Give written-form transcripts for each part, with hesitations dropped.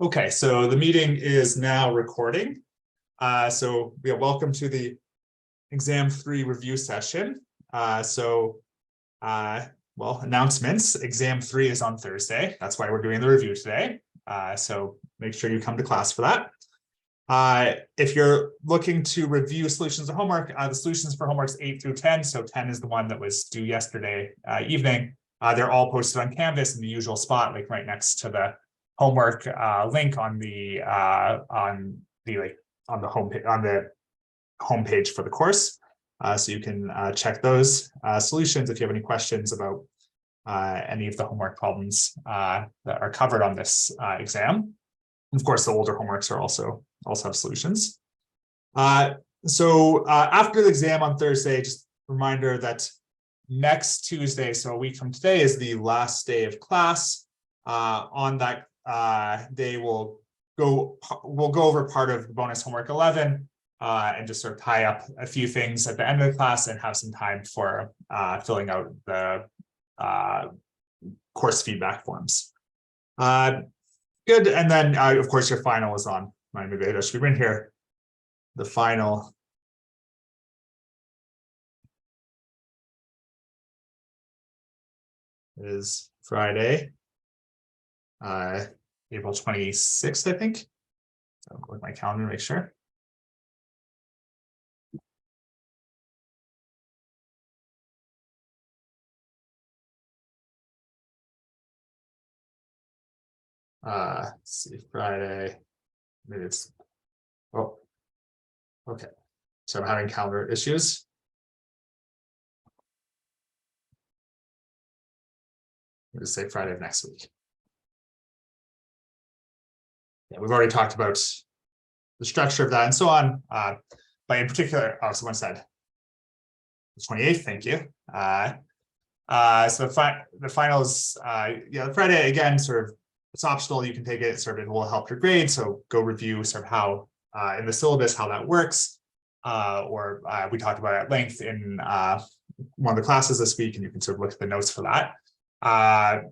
Okay, so the meeting is now recording. Welcome to the Exam 3 review session. Announcements. Exam 3 is on Thursday. That's why we're doing the review today. So make sure you come to class for that. If you're looking to review solutions of homework, the solutions for homeworks 8 through 10, so 10 is the one that was due yesterday evening. They're all posted on Canvas in the usual spot, like right next to the homework link on the homepage for the course. So you can check those solutions if you have any questions about any of the homework problems that are covered on this exam. And of course, the older homeworks are also have solutions. After the exam on Thursday, just a reminder that next Tuesday, so a week from today, is the last day of class. On that day, we'll go over part of bonus homework 11 and just sort of tie up a few things at the end of the class and have some time for filling out the course feedback forms. Good, and then of course your final is on. Maybe I should be in here. The final is Friday, April 26th, I think. So I'll go with my calendar to make sure. Let's see, Friday. Maybe it's okay. So I'm having calendar issues. Let's say Friday of next week. Yeah, we've already talked about the structure of that and so on. But in particular, someone said the 28th, thank you. So the finals, the Friday, again, sort of, it's optional. You can take it, sort of, it will help your grade. So go review sort of how in the syllabus, how that works. We talked about it at length in one of the classes this week, and you can sort of look at the notes for that.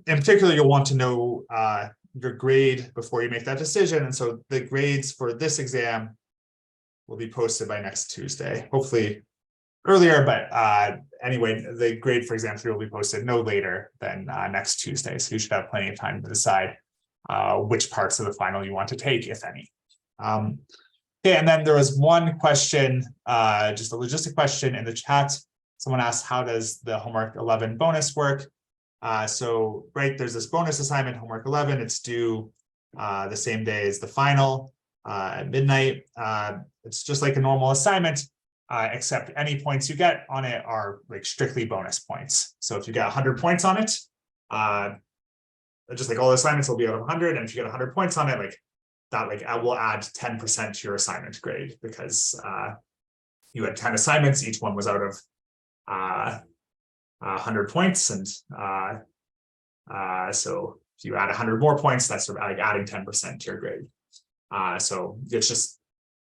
In particular, you'll want to know your grade before you make that decision. And so the grades for this exam will be posted by next Tuesday, hopefully earlier, but anyway, the grade for exam 3 will be posted no later than next Tuesday. So you should have plenty of time to decide which parts of the final you want to take, if any. Okay, and then there was one question, just a logistic question in the chat. Someone asked, how does the homework 11 bonus work? So there's this bonus assignment, homework 11. It's due the same day as the final at midnight. It's just like a normal assignment, except any points you get on it are like strictly bonus points. So if you get 100 points on it, just like all the assignments will be out of 100, and if you get 100 points on it, like that, like I will add 10% to your assignment grade because you had 10 assignments, each one was out of 100 points, and so if you add 100 more points, that's sort of like adding 10% to your grade. So it's just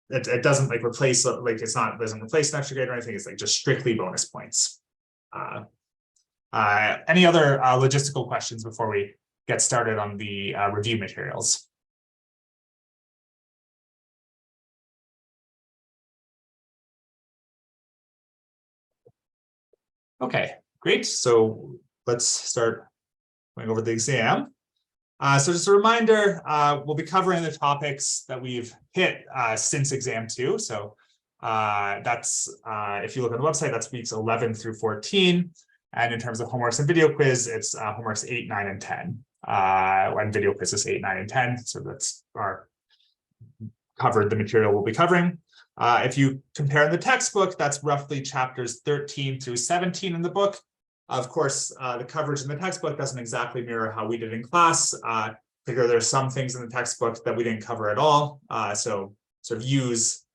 it doesn't like replace, like doesn't replace an extra grade or anything. It's like just strictly bonus points. Any other logistical questions before we get started on the review materials? Okay, great. So let's start going over the exam. So just a reminder, we'll be covering the topics that we've hit since exam 2. So that's, if you look at the website, that's weeks 11 through 14. And in terms of homeworks and video quiz, it's homeworks 8, 9, and 10. And video quiz is 8, 9, and 10. So that's covered the material we'll be covering. If you compare the textbook, that's roughly chapters 13 through 17 in the book. Of course, the coverage in the textbook doesn't exactly mirror how we did in class. Particularly, there's some things in the textbook that we didn't cover at all. So sort of use,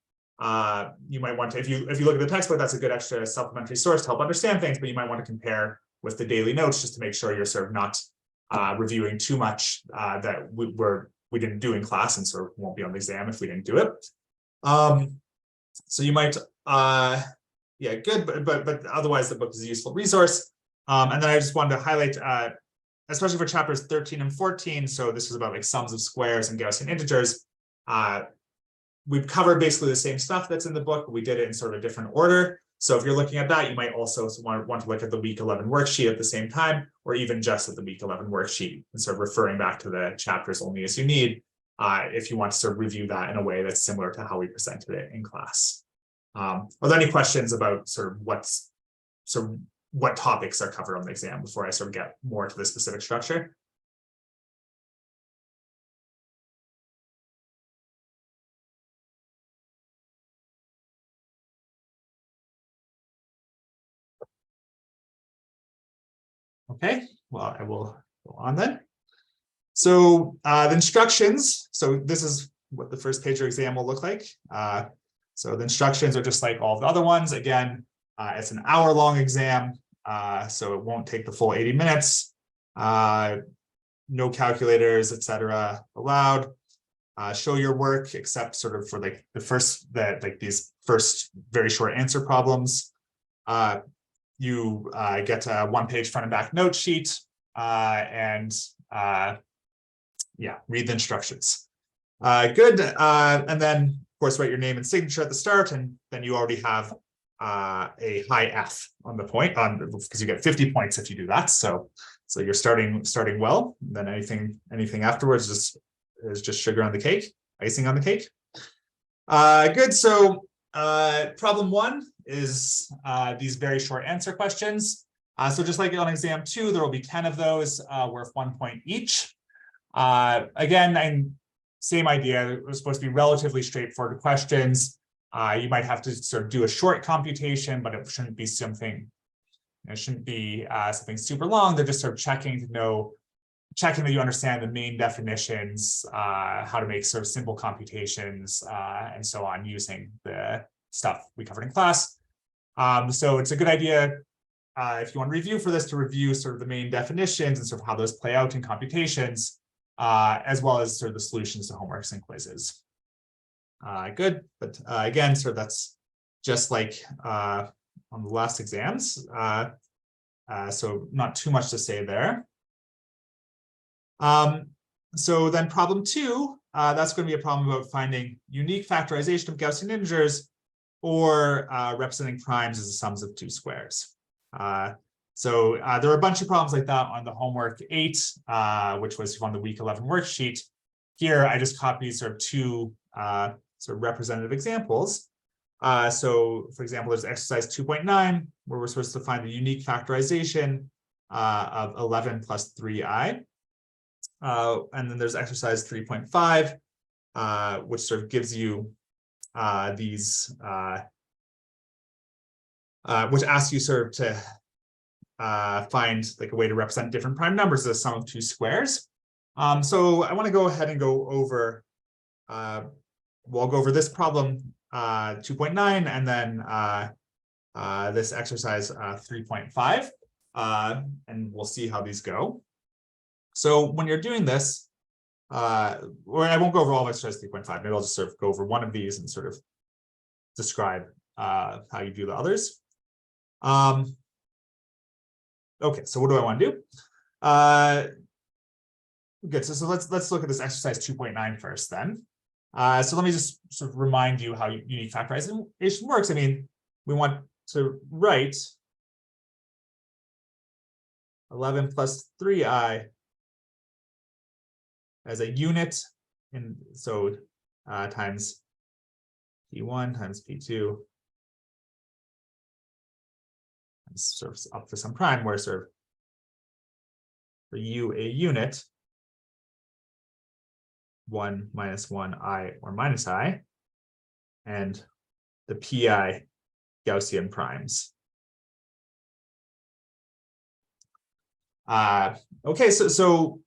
you might want to, if you look at the textbook, that's a good extra supplementary source to help understand things, but you might want to compare with the daily notes just to make sure you're sort of not reviewing too much that we didn't do in class and sort of won't be on the exam if we didn't do it. So you might, good, but otherwise the book is a useful resource. And then I just wanted to highlight especially for chapters 13 and 14, so this is about like sums of squares and Gaussian integers, we've covered basically the same stuff that's in the book, but we did it in sort of a different order. So if you're looking at that, you might also want to look at the week 11 worksheet at the same time, or even just at the week 11 worksheet and sort of referring back to the chapters only as you need, if you want to sort of review that in a way that's similar to how we presented it in class. Are there any questions about sort of what topics are covered on the exam before I sort of get more to the specific structure? Okay, well, I will go on then. So the instructions, so this is what the first page of your exam will look like. So the instructions are just like all the other ones. Again, it's an hour-long exam, so it won't take the full 80 minutes. No calculators, etc. allowed. Show your work, except sort of for like these first very short answer problems. You get a one-page front and back note sheet, and yeah, read the instructions. Good. And then, of course, write your name and signature at the start, and then you already have a high F on the point, because you get 50 points if you do that. So you're starting well. Then anything afterwards is just sugar on the cake, icing on the cake. Good. So problem 1 is these very short answer questions. So just like on exam 2, there will be 10 of those worth 1 point each. Again, same idea. It was supposed to be relatively straightforward questions. You might have to sort of do a short computation, but it shouldn't be something. It shouldn't be something super long. They're just sort of checking that you understand the main definitions, how to make sort of simple computations, and so on, using the stuff we covered in class. So it's a good idea, if you want to review for this, to review sort of the main definitions and sort of how those play out in computations, as well as sort of the solutions to homeworks and quizzes. Good, but again, sort of that's just like on the last exams. So not too much to say there. So then problem 2, that's going to be a problem about finding unique factorization of Gaussian integers, or representing primes as the sums of 2 squares. So there are a bunch of problems like that on the homework 8, which was on the week 11 worksheet. Here, I just copied sort of 2 sort of representative examples. So for example, there's exercise 2.9, where we're supposed to find the unique factorization of 11 plus 3i. And then there's exercise 3.5, which sort of gives you these, which asks you sort of to find like a way to represent different prime numbers as a sum of 2 squares. So I want to go ahead and go over, we'll go over this problem 2.9, and then this exercise 3.5, and we'll see how these go. So when you're doing this, or I won't go over all of exercise 3.5, maybe I'll just sort of go over one of these and sort of describe how you do the others. Okay, so what do I want to do? Good, so let's look at this exercise 2.9 first then. So let me just sort of remind you how unique factorization works. I mean, we want to write 11 plus 3i as a unit, and so times p1 times p2, and sort of up to some prime, where sort of for u a unit, 1 minus 1 I or minus I, and the pi Gaussian primes. Okay, so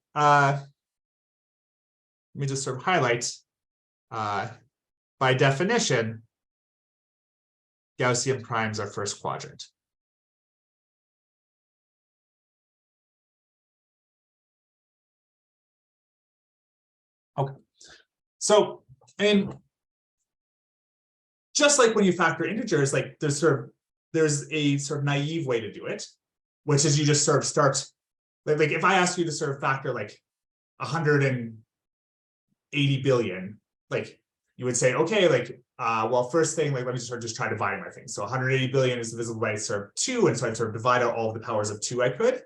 let me just sort of highlight, by definition, Gaussian primes are first quadrant. Okay, so just like when you factor integers, like there's a sort of naive way to do it, which is you just sort of start like if I ask you to sort of factor like 180 billion, like you would say, okay, like, well, first thing, like, let me sort of just try dividing my thing. So 180 billion is divisible by sort of 2. And so I'd sort of divide out all of the powers of 2 I could.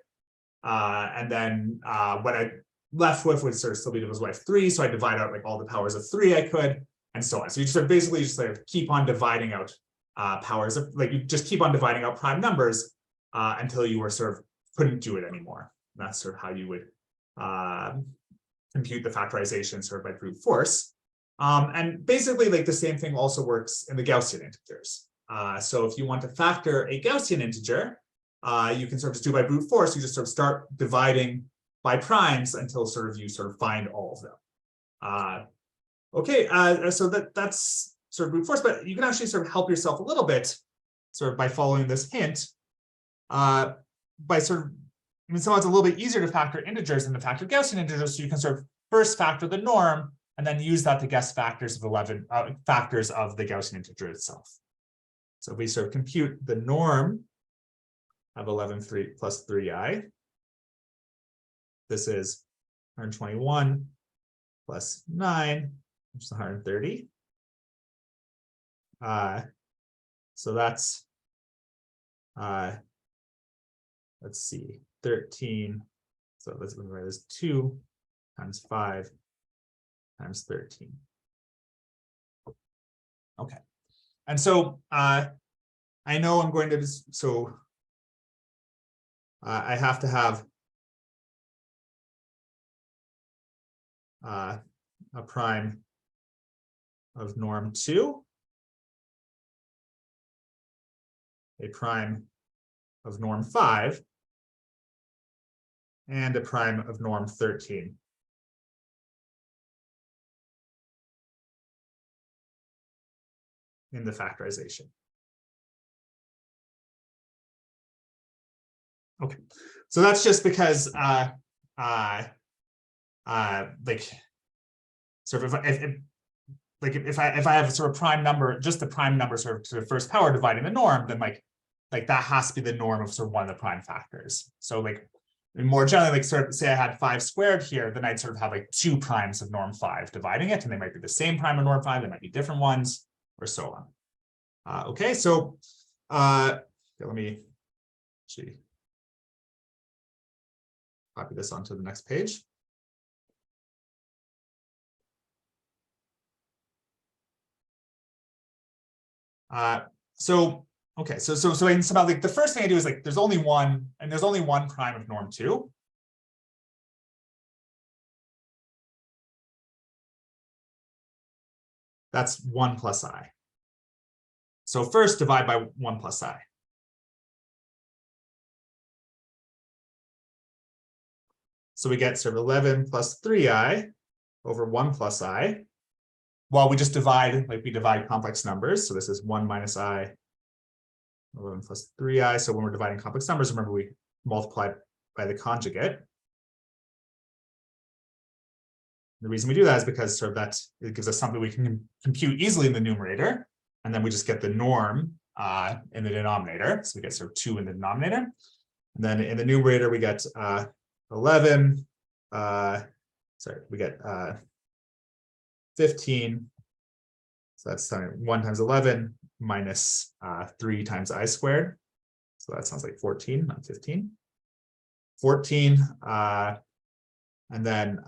And then what I left with would sort of still be divisible by 3. So I divide out like all the powers of 3 I could, and so on. So you just sort of basically just sort of keep on dividing out powers of, like, you just keep on dividing out prime numbers until you were sort of couldn't do it anymore. And that's sort of how you would compute the factorization sort of by brute force. And basically, like, the same thing also works in the Gaussian integers. So if you want to factor a Gaussian integer, you can sort of just do by brute force. You just sort of start dividing by primes until sort of you sort of find all of them. Okay, so that's sort of brute force, but you can actually sort of help yourself a little bit sort of by following this hint, by sort of, I mean, so it's a little bit easier to factor integers than to factor Gaussian integers. So you can sort of first factor the norm and then use that to guess factors of 11 factors of the Gaussian integer itself. So if we sort of compute the norm of 11 plus 3i, this is 121 plus 9, which is 130. So that's, let's see, 13. So let's write this 2 times 5 times 13. Okay. And so I know I'm going to just, so I have to have a prime of norm 2, a prime of norm 5, and a prime of norm 13. In the factorization. Okay, so that's just because like sort of if I have a sort of prime number, just the prime number sort of to the first power dividing the norm, then like that has to be the norm of sort of one of the prime factors. So like more generally, like sort of say I had 5 squared here, then I'd sort of have like 2 primes of norm 5 dividing it, and they might be the same prime of norm 5, they might be different ones, or so on. Okay, so let me actually copy this onto the next page. So okay, so it's about like the first thing I do is like there's only one prime of norm 2. That's 1 plus I. So first divide by 1 plus I. So we get sort of 11 plus 3i over 1 plus I. Well, we just divide, like we divide complex numbers. So this is 1 minus I, 11 plus 3i. So when we're dividing complex numbers, remember we multiply by the conjugate. The reason we do that is because sort of it gives us something we can compute easily in the numerator. And then we just get the norm in the denominator. So we get sort of 2 in the denominator. And then in the numerator, we get 11. We get 15. So that's 1 times 11 minus 3 times I squared. So that sounds like 14, not 15. 14. And then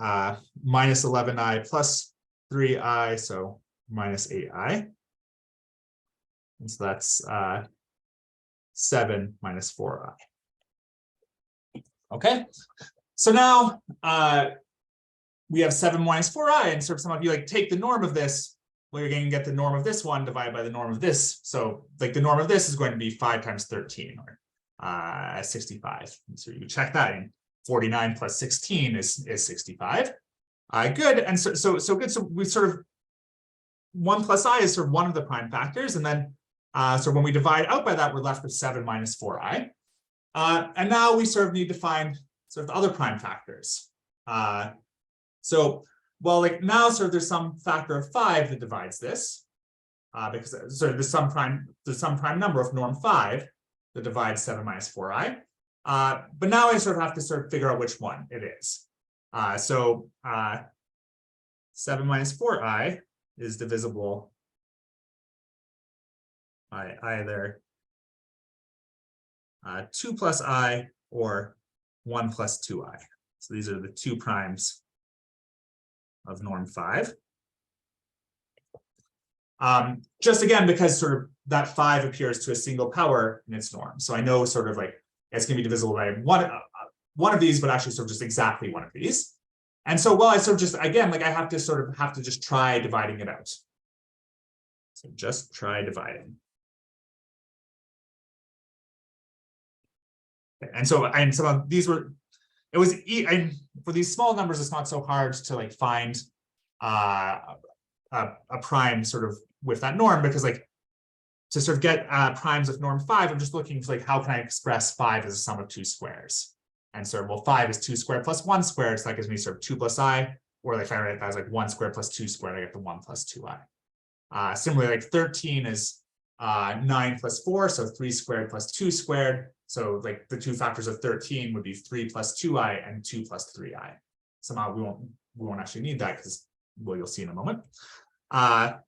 minus 11i plus 3i, so minus 8i. And so that's 7 minus 4i. Okay, so now we have 7 minus 4i, and sort of some of you like take the norm of this. Well, you're going to get the norm of this one divided by the norm of this. So like the norm of this is going to be 5 times 13, or 65. So you check that in. 49 plus 16 is 65. Good, and so good. So we sort of 1 plus I is sort of one of the prime factors, and then so when we divide out by that, we're left with 7 minus 4i. And now we sort of need to find sort of the other prime factors. So, well, like now sort of there's some factor of 5 that divides this, because sort of there's some prime number of norm 5 that divides 7 minus 4i. But now I sort of have to sort of figure out which one it is. So 7 minus 4i is divisible by either 2 plus I or 1 plus 2i. So these are the two primes of norm 5. Just again, because sort of that 5 appears to a single power in its norm. So I know sort of like it's going to be divisible by one of these, but actually sort of just exactly one of these. And so, well, I sort of just, again, like I have to just try dividing it out. So just try dividing. And so, and some of these were, it was, and for these small numbers, it's not so hard to like find a prime sort of with that norm, because like to sort of get primes of norm 5, I'm just looking for like, how can I express 5 as a sum of 2 squares? And so, well, 5 is 2 squared plus 1 squared, so that gives me sort of 2 plus I, or like if I write that as like 1 squared plus 2 squared, I get the 1 plus 2i. Similarly, like 13 is 9 plus 4, so 3 squared plus 2 squared. So like the two factors of 13 would be 3 plus 2i and 2 plus 3i. Somehow we won't actually need that because, well, you'll see in a moment. Well,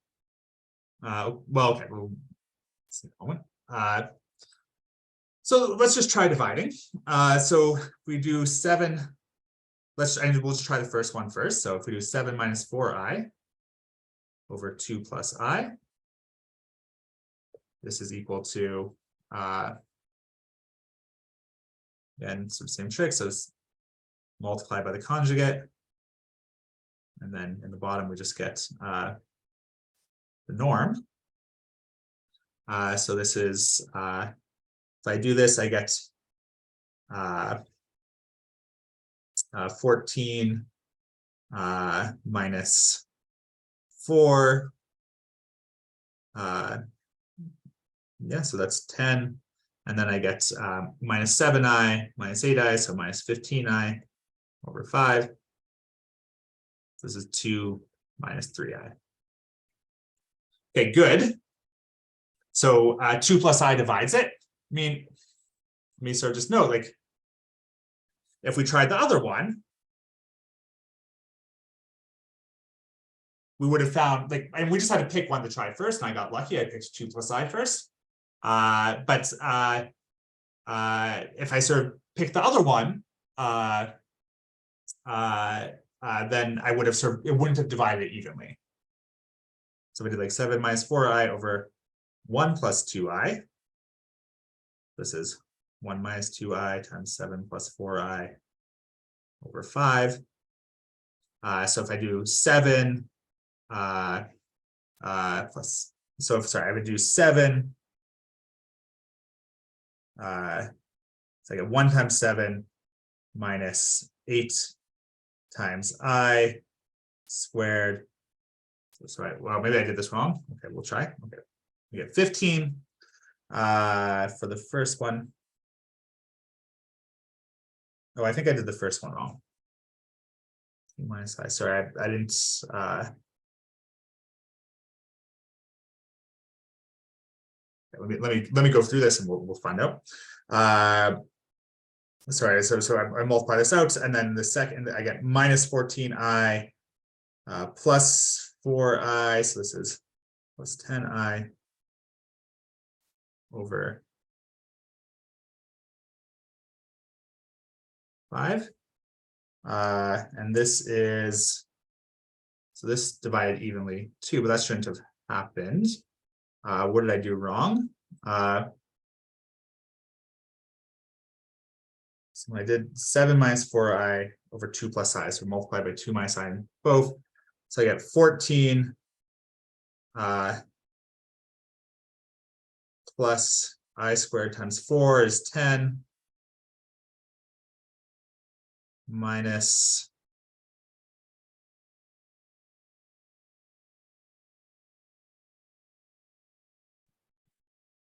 okay, we'll see in a moment. So let's just try dividing. So if we do 7, we'll just try the first one first. So if we do 7 minus 4i over 2 plus I, this is equal to, again, sort of same trick. So it's multiplied by the conjugate. And then in the bottom, we just get the norm. So this is, if I do this, I get 14 minus 4. Yeah, so that's 10. And then I get minus 7i minus 8i, so minus 15i over 5. This is 2 minus 3i. Okay, good. So 2 plus I divides it. I mean, let me sort of just note, like, if we tried the other one, we would have found, like, and we just had to pick one to try first, and I got lucky. I picked 2 plus I first. But if I sort of picked the other one, then I would have sort of, it wouldn't have divided it evenly. So we did like 7 minus 4i over 1 plus 2i. This is 1 minus 2i times 7 plus 4i over 5. So if I do 7 plus, so sorry, I would do 7. So I get 1 times 7 minus 8 times I squared. So sorry, well, maybe I did this wrong. Okay, we'll try. Okay, we get 15 for the first one. Oh, I think I did the first one wrong. Minus I. Sorry, I didn't. Let me go through this and we'll find out. Sorry, so I multiply this out, and then the second I get minus 14i plus 4i. So this is plus 10i over 5. And this is, so this divided evenly too, but that shouldn't have happened. What did I do wrong? So I did 7 minus 4i over 2 plus I, so multiplied by 2 minus I in both. So I get 14 plus I squared times 4 is 10 minus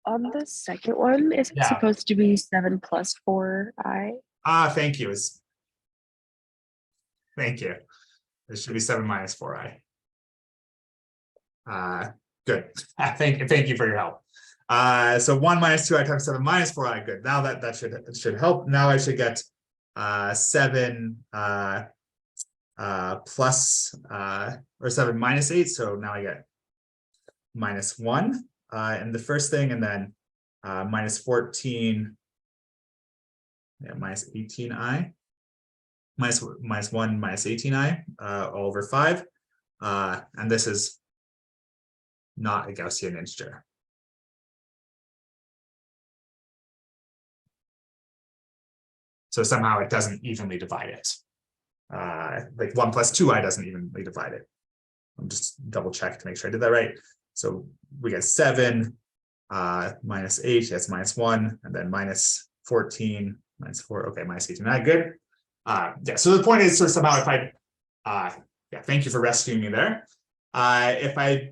on the second one, is it supposed to be 7 plus 4i? Thank you. Thank you. It should be 7 minus 4i. Good. Thank you for your help. So 1 minus 2i times 7 minus 4i. Good. Now that should help. Now I should get 7 plus or 7 minus 8. So now I get minus 1 in the first thing, and then minus 14, yeah, minus 18i, minus 1 minus 18i all over 5. And this is not a Gaussian integer. So somehow it doesn't evenly divide it. Like 1 plus 2i doesn't evenly divide it. I'm just double check to make sure I did that right. So we get 7 minus 8, that's minus 1, and then minus 14, minus 4, okay, minus 18. Good. Yeah, so the point is sort of somehow if I, yeah, thank you for rescuing me there. If I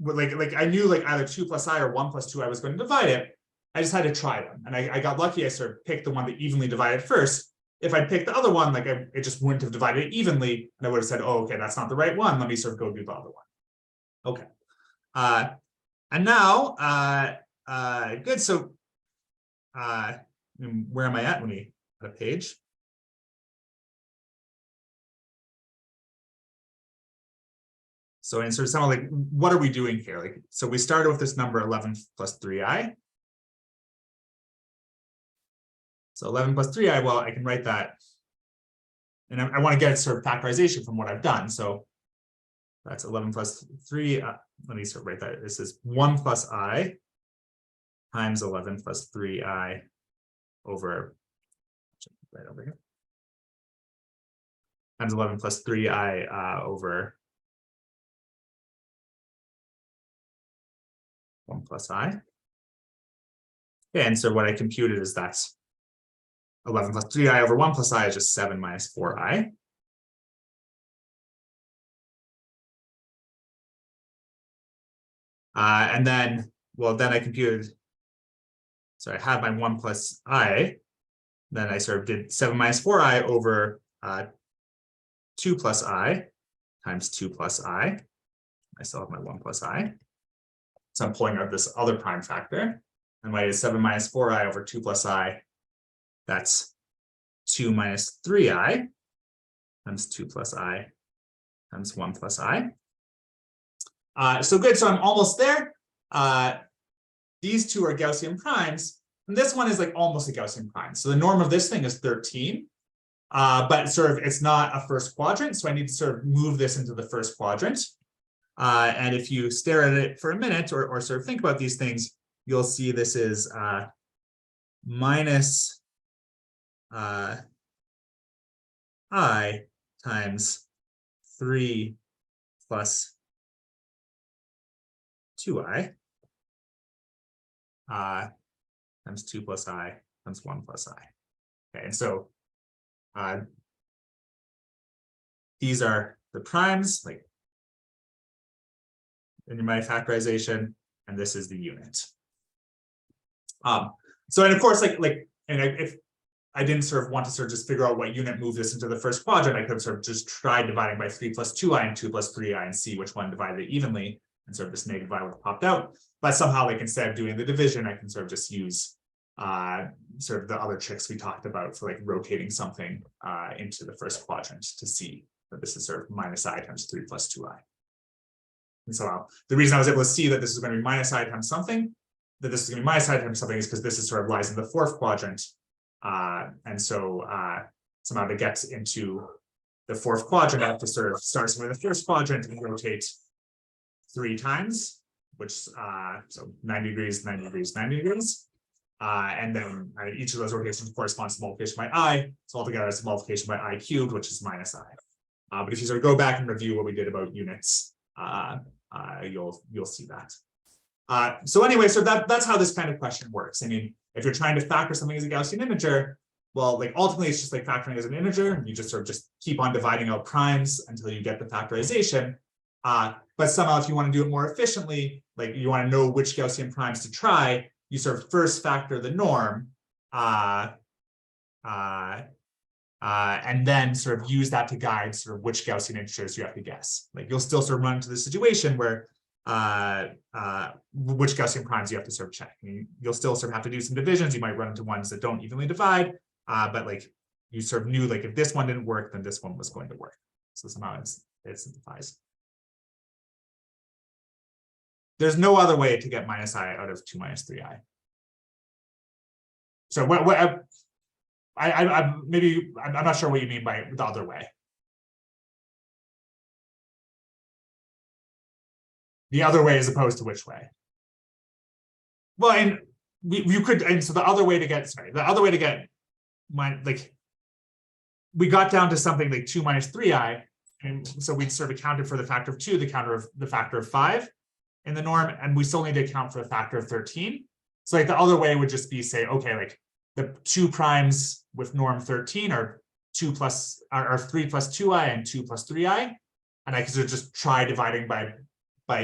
would like I knew like either 2 plus I or 1 plus 2 I was going to divide it, I just had to try them. And I got lucky, I sort of picked the one that evenly divided first. If I'd picked the other one, like it just wouldn't have divided it evenly, and I would have said, oh, okay, that's not the right one. Let me sort of go do the other one. Okay. And now, good. So where am I at when we at a page? So in sort of someone like, what are we doing here? Like, so we started with this number 11 plus 3i. So 11 plus 3i, well, I can write that. And I want to get sort of factorization from what I've done. So that's 11 plus 3. Let me sort of write that. This is 1 plus I times 11 plus 3i over, right over here, times 11 plus 3i over 1 plus I. Okay, and so what I computed is that's 11 plus 3i over 1 plus I is just 7 minus 4i. And then, well, then I computed, so I had my 1 plus I, then I sort of did 7 minus 4i over 2 plus I times 2 plus I. I still have my 1 plus I. So I'm pulling out this other prime factor. And my 7 minus 4i over 2 plus I, that's 2 minus 3i times 2 plus I times 1 plus I. So good, so I'm almost there. These two are Gaussian primes, and this one is like almost a Gaussian prime. So the norm of this thing is 13, but sort of it's not a first quadrant, so I need to sort of move this into the first quadrant. And if you stare at it for a minute or sort of think about these things, you'll see this is minus I times 3 plus 2i times 2 plus I times 1 plus I. Okay, and so these are the primes, like in my factorization, and this is the unit. So, and of course, if I didn't sort of want to sort of just figure out what unit moved this into the first quadrant, I could have sort of just tried dividing by 3 plus 2i and 2 plus 3i and see which one divided it evenly, and sort of this negative I would have popped out. But somehow, like instead of doing the division, I can sort of just use sort of the other tricks we talked about for like rotating something into the first quadrant to see that this is sort of minus I times 3 plus 2i. And so the reason I was able to see that this is going to be minus I times something, that this is going to be minus I times something, is because this is sort of lies in the fourth quadrant. And so somehow to get into the fourth quadrant, I have to sort of start somewhere in the first quadrant and rotate 3 times, which so 90 degrees, 90 degrees, 90 degrees. And then each of those rotations corresponds to multiplication by I. So altogether it's multiplication by I cubed, which is minus I. But if you sort of go back and review what we did about units, you'll see that. So anyway, so that's how this kind of question works. I mean, if you're trying to factor something as a Gaussian integer, well, like ultimately it's just like factoring as an integer. You just sort of just keep on dividing out primes until you get the factorization. But somehow if you want to do it more efficiently, like you want to know which Gaussian primes to try, you sort of first factor the norm, and then sort of use that to guide sort of which Gaussian integers you have to guess. Like you'll still sort of run into the situation where which Gaussian primes you have to sort of check. I mean, you'll still sort of have to do some divisions. You might run into ones that don't evenly divide, but like you sort of knew like if this one didn't work, then this one was going to work. So somehow it simplifies. There's no other way to get minus I out of 2 minus 3i. So I'm not sure what you mean by the other way. The other way as opposed to which way? Well, and you could, and so the other way to get, we got down to something like 2 minus 3i, and so we sort of accounted for the factor of 2, the factor of 5 in the norm, and we still need to account for the factor of 13. So like the other way would just be say, okay, like the 2 primes with norm 13 are 3 plus 2i and 2 plus 3i, and I could sort of just try dividing by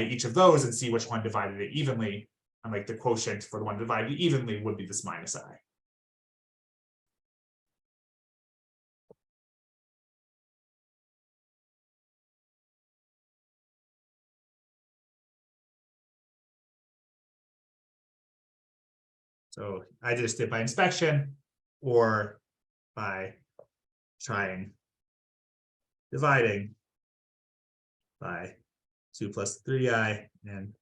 each of those and see which one divided it evenly, and like the quotient for the one divided evenly would be this minus I. So I just did by inspection or by trying dividing by 2 plus 3i and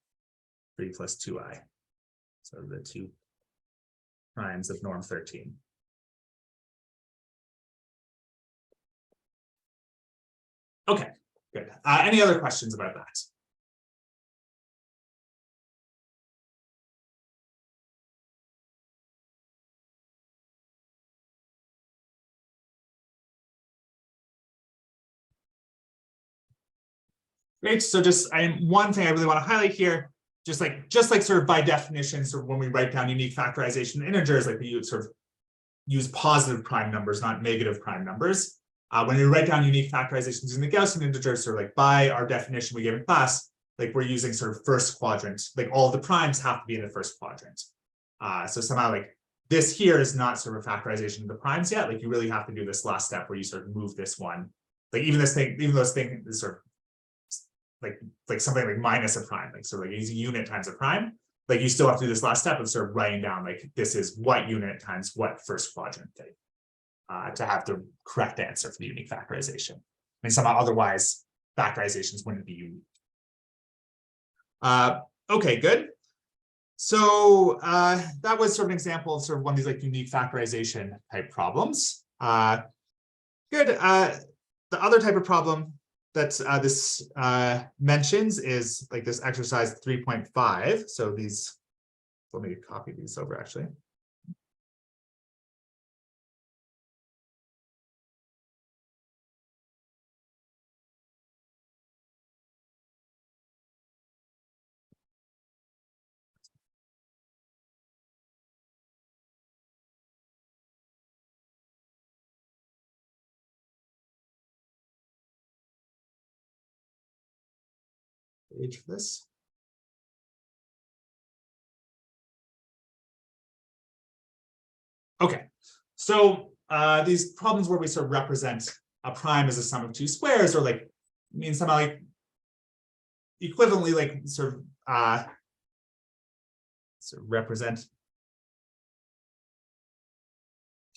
3 plus 2i. So the 2 primes of norm 13. Okay, good. Any other questions about that? Great. So just one thing I really want to highlight here, just like sort of by definition, sort of when we write down unique factorization in integers, like we sort of use positive prime numbers, not negative prime numbers. When we write down unique factorizations in the Gaussian integers, sort of like by our definition we gave in class, like we're using sort of first quadrant, like all the primes have to be in the first quadrant. So somehow like this here is not sort of factorization of the primes yet. Like you really have to do this last step where you sort of move this one, like even though this thing is sort of like something like minus a prime, like sort of like using unit times a prime, like you still have to do this last step of sort of writing down like this is what unit times what first quadrant thing to have the correct answer for the unique factorization. I mean, somehow otherwise factorizations wouldn't be unique. Okay, good. So that was sort of an example of sort of one of these like unique factorization type problems. Good. The other type of problem that this mentions is like this exercise 3.5. So these, let me copy these over actually. Page for this. Okay, so these problems where we sort of represent a prime as a sum of 2 squares, or like mean somehow like equivalently like sort of represent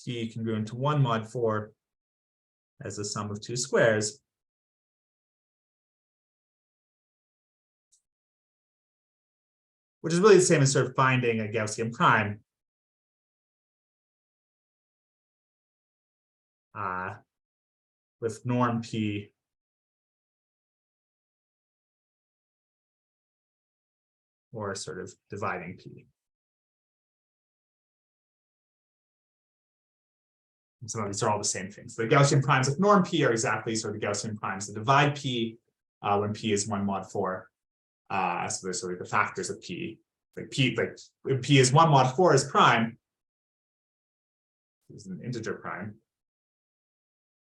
P congruent to 1 mod 4 as a sum of 2 squares. Which is really the same as sort of finding a Gaussian prime. With norm P or sort of dividing P. And some of these are all the same things. The Gaussian primes of norm P are exactly sort of the Gaussian primes that divide P when P is 1 mod 4. So there's sort of the factors of P. Like if P is 1 mod 4 is prime. This is an integer prime.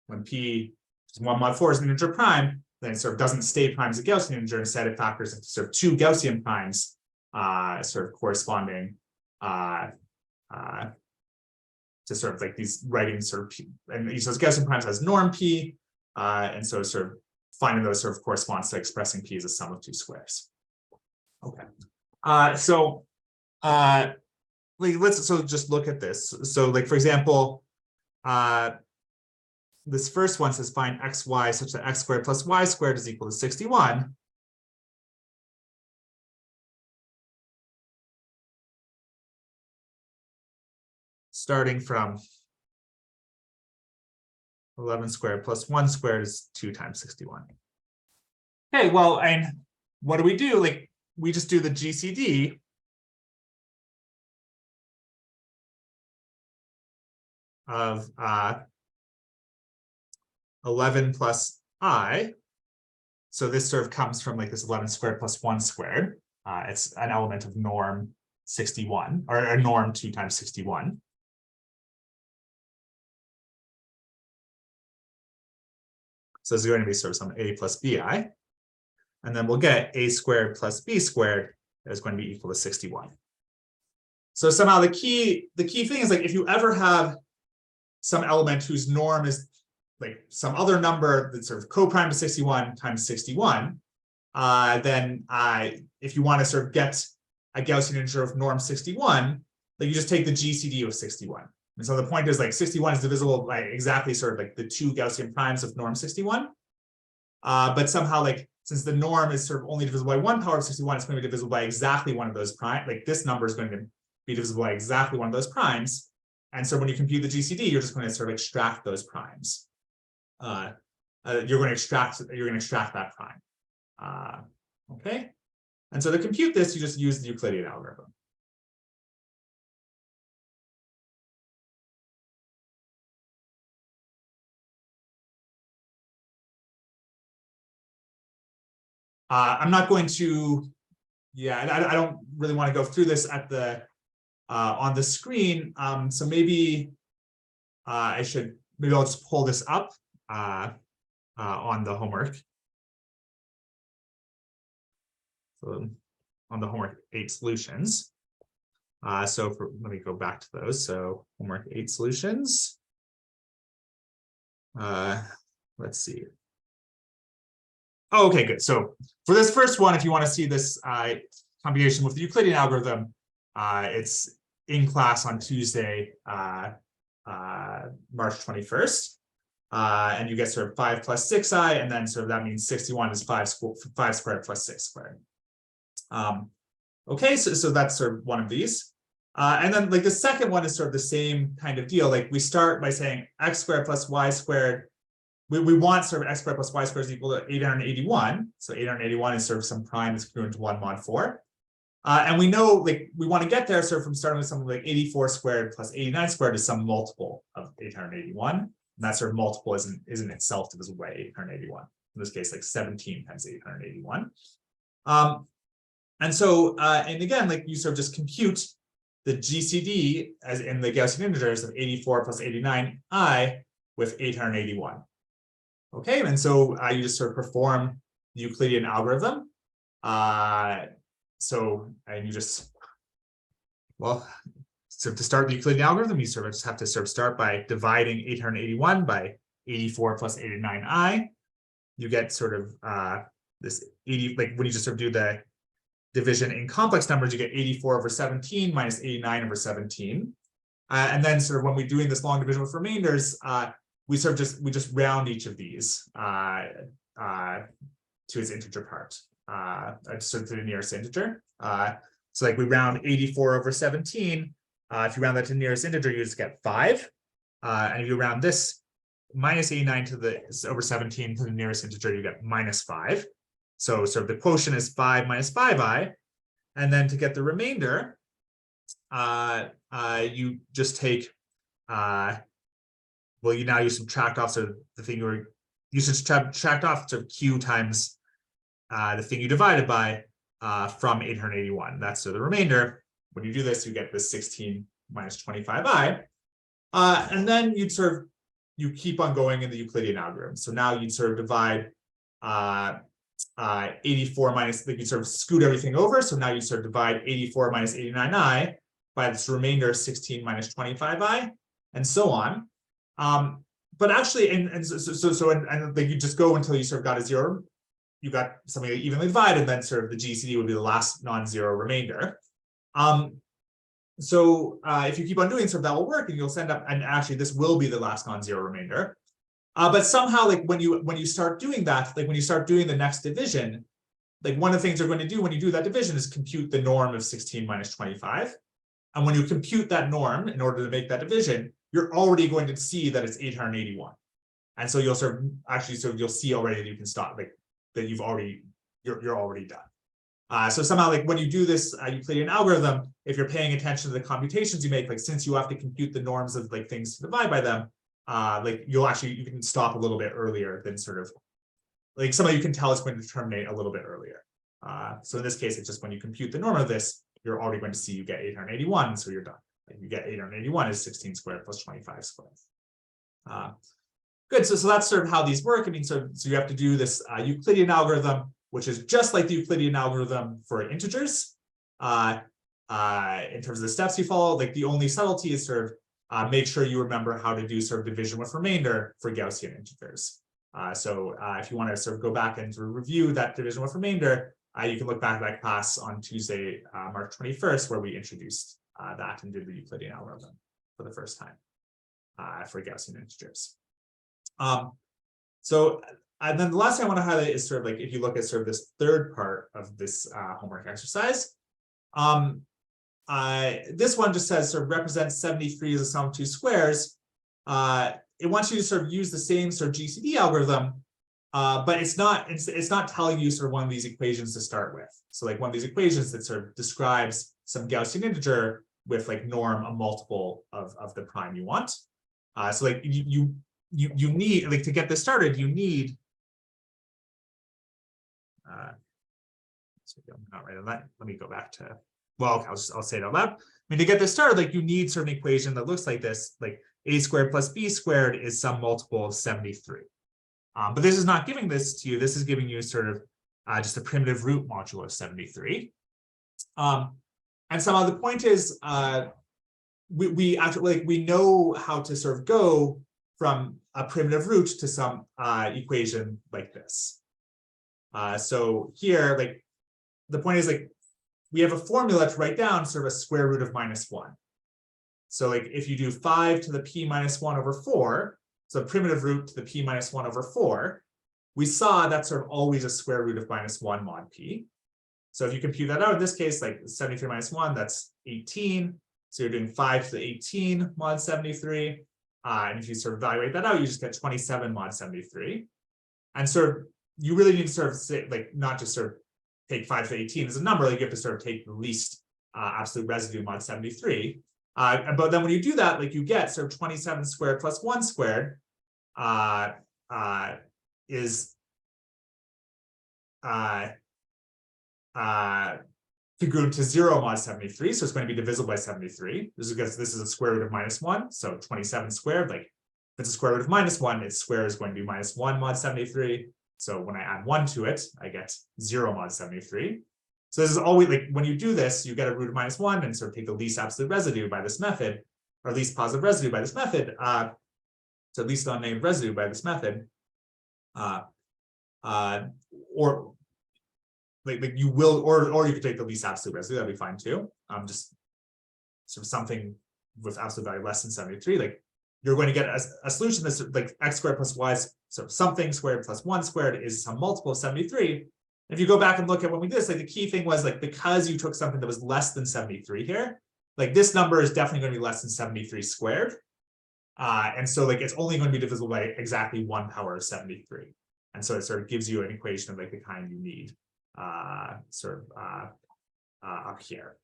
When P is 1 mod 4 is an integer prime, then it sort of doesn't stay prime as a Gaussian integer. Instead, it factors into sort of 2 Gaussian primes, sort of corresponding to sort of like these writing sort of P, and each of those Gaussian primes has norm P, and so sort of finding those sort of corresponds to expressing P as a sum of 2 squares. Okay. Like let's just look at this. So like for example, this first one says find xy such that x squared plus y squared is equal to 61. Starting from 11 squared plus 1 squared is 2 times 61. Okay, well, and what do we do? Like we just do the GCD. Of 11 plus I. So this sort of comes from like this 11 squared plus 1 squared. It's an element of norm 61, or a norm 2 times 61. So this is going to be sort of some a plus bi. And then we'll get a squared plus b squared is going to be equal to 61. So somehow the key thing is like if you ever have some element whose norm is like some other number that's sort of co-prime to 61 times 61, then if you want to sort of get a Gaussian integer of norm 61, like you just take the GCD of 61. And so the point is like 61 is divisible by exactly sort of like the 2 Gaussian primes of norm 61. But somehow like since the norm is sort of only divisible by 1 power of 61, it's going to be divisible by exactly one of those primes. Like this number is going to be divisible by exactly one of those primes. And so when you compute the GCD, you're just going to sort of extract those primes. You're going to extract that prime. Okay. And so to compute this, you just use the Euclidean algorithm. I'm not going to, I don't really want to go through this at the on the screen. So maybe I'll just pull this up on the homework. So on the homework 8 solutions. Let me go back to those. So homework 8 solutions. Let's see. Oh, okay, good. So for this first one, if you want to see this computation with the Euclidean algorithm, it's in class on Tuesday, March 21st. And you get sort of 5 plus 6i, and then sort of that means 61 is 5 squared plus 6 squared. Okay, so that's sort of one of these. And then like the second one is sort of the same kind of deal. Like we start by saying x squared plus y squared. We want sort of x squared plus y squared is equal to 881. So 881 is sort of some prime that's congruent to 1 mod 4. And we know like we want to get there sort of from starting with something like 84 squared plus 89 squared is some multiple of 881. And that sort of multiple isn't itself divisible by 881. In this case, like 17 times 881. And so, and again, like you sort of just compute the GCD as in the Gaussian integers of 84 plus 89i with 881. Okay, and so you just sort of perform the Euclidean algorithm. And you just, well, so to start the Euclidean algorithm, you sort of just have to sort of start by dividing 881 by 84 plus 89i. You get sort of this 80, like when you just sort of do the division in complex numbers, you get 84 over 17 minus 89 over 17. And then sort of when we're doing this long division with remainders, we just round each of these to its integer part, sort of to the nearest integer. So like we round 84 over 17. If you round that to the nearest integer, you just get 5. And if you round this minus 89 to the over 17 to the nearest integer, you get minus 5. So sort of the quotient is 5 minus 5i. And then to get the remainder, you just take, well, you subtract off sort of the thing you subtract off sort of q times the thing you divided by from 881. That's so the remainder. When you do this, you get this 16 minus 25i. And then you keep on going in the Euclidean algorithm. So now you'd sort of divide 84 minus, like you sort of scoot everything over. So now you sort of divide 84 minus 89i by this remainder 16 minus 25i, and so on. But actually, and like you just go until you sort of got a 0. you got something evenly divided, then sort of the GCD would be the last non-zero remainder. So if you keep on doing, sort of that will work, and you'll end up, and actually this will be the last non-zero remainder. But somehow, like when you start doing that, like when you start doing the next division, like one of the things you're going to do when you do that division is compute the norm of 16 minus 25. And when you compute that norm in order to make that division, you're already going to see that it's 881. And so you'll sort of actually, so you'll see already that you can stop, like that you're already done. So somehow, like when you do this Euclidean algorithm, if you're paying attention to the computations you make, like since you have to compute the norms of like things to divide by them, like you can stop a little bit earlier than sort of like somehow you can tell it's going to terminate a little bit earlier. So in this case, it's just when you compute the norm of this, you're already going to see you get 881, so you're done. Like you get 881 is 16 squared plus 25 squared. Good, so that's sort of how these work. I mean, so you have to do this Euclidean algorithm, which is just like the Euclidean algorithm for integers. In terms of the steps you follow, like the only subtlety is sort of make sure you remember how to do sort of division with remainder for Gaussian integers. So if you want to sort of go back and sort of review that division with remainder, you can look back at that class on Tuesday, March 21st, where we introduced that and did the Euclidean algorithm for the first time for Gaussian integers. And then the last thing I want to highlight is sort of like if you look at sort of this third part of this homework exercise, this one just says sort of represents 73 as a sum of two squares. It wants you to sort of use the same sort of GCD algorithm, but it's not telling you sort of one of these equations to start with. So like one of these equations that sort of describes some Gaussian integer with like norm a multiple of the prime you want. So like you need, like, to get this started, you need so I'm not right on that. Let me go back to, well, I'll say it out loud. I mean, to get this started, like you need sort of an equation that looks like this, like a squared plus b squared is some multiple of 73. But this is not giving this to you. This is giving you sort of just a primitive root modulo of 73. And somehow the point is we actually, like, we know how to sort of go from a primitive root to some equation like this. So here, like, the point is, like, we have a formula to write down sort of a square root of -1. So like if you do 5 to the p minus 1 over 4, so primitive root to the p minus 1 over 4, we saw that's sort of always a square root of -1 mod p. So if you compute that out, in this case, like 73 minus 1, that's 18. So you're doing 5 to the 18 mod 73. And if you sort of evaluate that out, you just get 27 mod 73. And sort of, you really need to sort of say, like, not just sort of take 5 to 18 as a number, like you have to sort of take the least absolute residue mod 73. But then when you do that, like you get sort of 27 squared plus 1 squared is congruent to 0 mod 73, so it's going to be divisible by 73. This is because this is a square root of -1, so 27 squared, like if it's a square root of -1, its square is going to be -1 mod 73. So when I add 1 to it, I get 0 mod 73. So this is always, like, when you do this, you get a root of -1 and sort of take the least absolute residue by this method, or least positive residue by this method, so least unnamed residue by this method, or like you will, or you could take the least absolute residue, that'd be fine too. Just sort of something with absolute value less than 73, like you're going to get a solution that's like x squared plus y, so something squared plus 1 squared is some multiple of 73. If you go back and look at when we did this, like the key thing was, like, because you took something that was less than 73 here, like this number is definitely going to be less than 73 squared. And so like it's only going to be divisible by exactly 1 power of 73. And so it sort of gives you an equation of like the kind you need up here.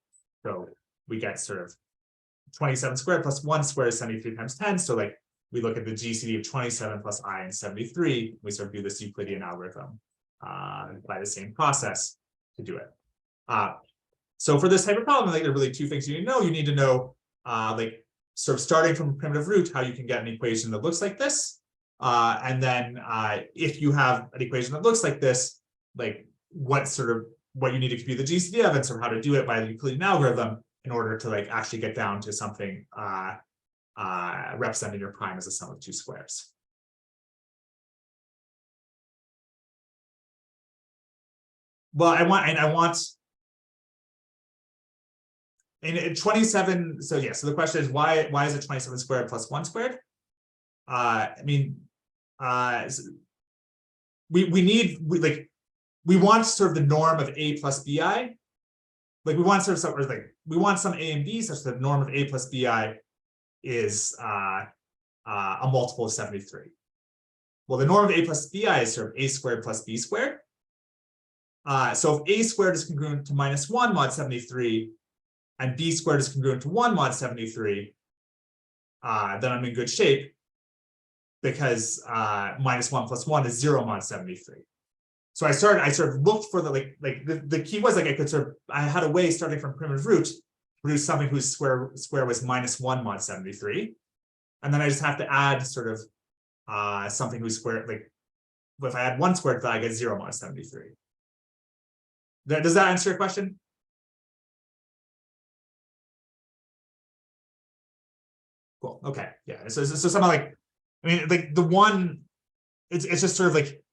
So we get sort of 27 squared plus 1 squared is 73 times 10. So like we look at the GCD of 27 plus I and 73, we sort of do this Euclidean algorithm by the same process to do it. So for this type of problem, like there are really two things you need to know. You need to know, like, sort of starting from a primitive root, how you can get an equation that looks like this. And then if you have an equation that looks like this, like what you need to compute the GCD of, and sort of how to do it by the Euclidean algorithm in order to like actually get down to something representing your prime as a sum of two squares. well, I want in 27. So yeah, so the question is why is it 27 squared plus 1 squared? I mean, we want sort of the norm of a plus bi. Like we want sort of something like we want some a and b such that the norm of a plus bi is a multiple of 73. Well, the norm of a plus bi is sort of a squared plus b squared. So if a squared is congruent to -1 mod 73 and b squared is congruent to 1 mod 73, then I'm in good shape because -1 plus 1 is 0 mod 73. So I sort of looked for the key was like I had a way starting from primitive root to produce something whose square was -1 mod 73. And then I just have to add sort of something whose square, like if I add 1 squared, then I get 0 mod 73. Does that answer your question? Cool. Okay. Yeah. So somehow like, I mean, like the one, it's just sort of like,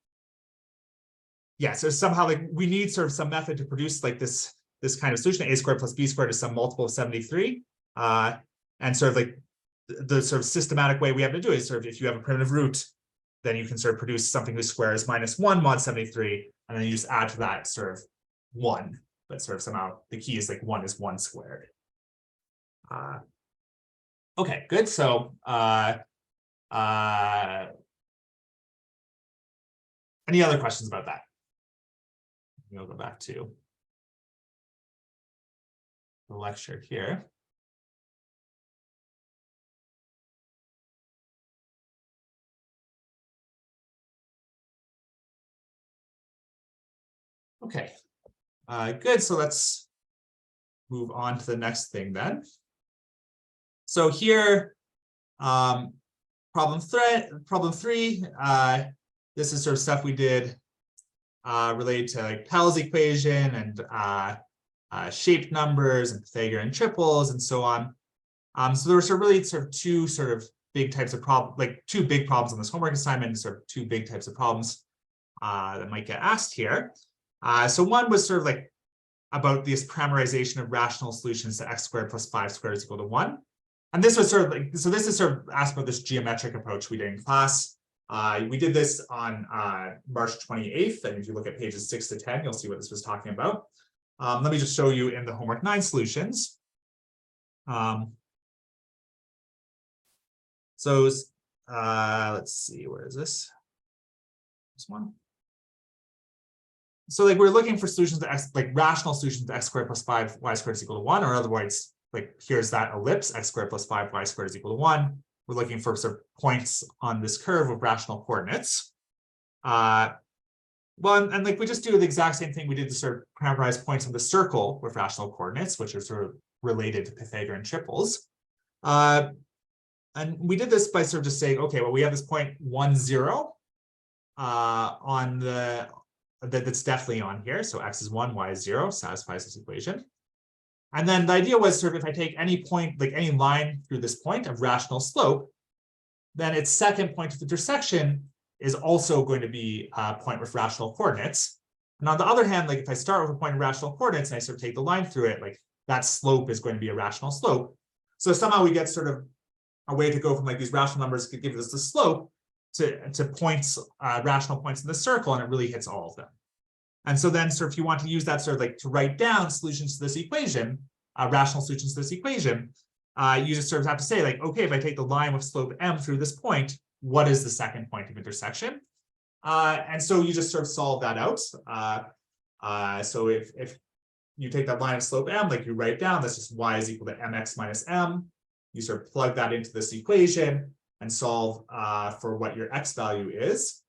yeah. So somehow like we need sort of some method to produce like this kind of solution. A squared plus b squared is some multiple of 73. And sort of like the sort of systematic way we have to do it is sort of if you have a primitive root, then you can sort of produce something whose square is -1 mod 73, and then you just add to that sort of 1, but sort of somehow the key is like 1 is 1 squared. Okay, good. So any other questions about that? We'll go back to the lecture here. Okay, good. So let's move on to the next thing then. So here, problem 3, this is sort of stuff we did related to like Pell's equation and shaped numbers and Pythagorean triples and so on. So there were really two sort of big types of problems, like 2 big problems on this homework assignment, and sort of 2 big types of problems that might get asked here. So one was sort of like about this parameterization of rational solutions to x squared plus 5 squared is equal to 1. And this was sort of like, so this is sort of asked about this geometric approach we did in class. We did this on March 28th. And if you look at pages 6 to 10, you'll see what this was talking about. Let me just show you in the homework 9 solutions. So let's see, where is this? This one. So like we're looking for solutions to x, like rational solutions to x squared plus 5 y squared is equal to 1, or otherwise, like here's that ellipse, x squared plus 5 y squared is equal to 1. We're looking for sort of points on this curve with rational coordinates. Well, and like we just do the exact same thing we did to sort of parameterize points on the circle with rational coordinates, which are sort of related to Pythagorean triples. And we did this by sort of just saying, okay, well, we have this point 1, 0 on the that's definitely on here. So x is 1, y is 0, satisfies this equation. And then the idea was sort of if I take any point, like any line through this point of rational slope, then its second point of intersection is also going to be a point with rational coordinates. And on the other hand, like if I start with a point of rational coordinates and I sort of take the line through it, like that slope is going to be a rational slope. So somehow we get sort of a way to go from like these rational numbers could give us the slope to points, rational points in the circle, and it really hits all of them. And so then sort of if you want to use that sort of like to write down solutions to this equation, rational solutions to this equation, you just sort of have to say like, okay, if I take the line with slope m through this point, what is the second point of intersection? And so you just sort of solve that out. So if you take that line of slope m, like you write down, that's just y is equal to mx minus m. You sort of plug that into this equation and solve for what your x value is.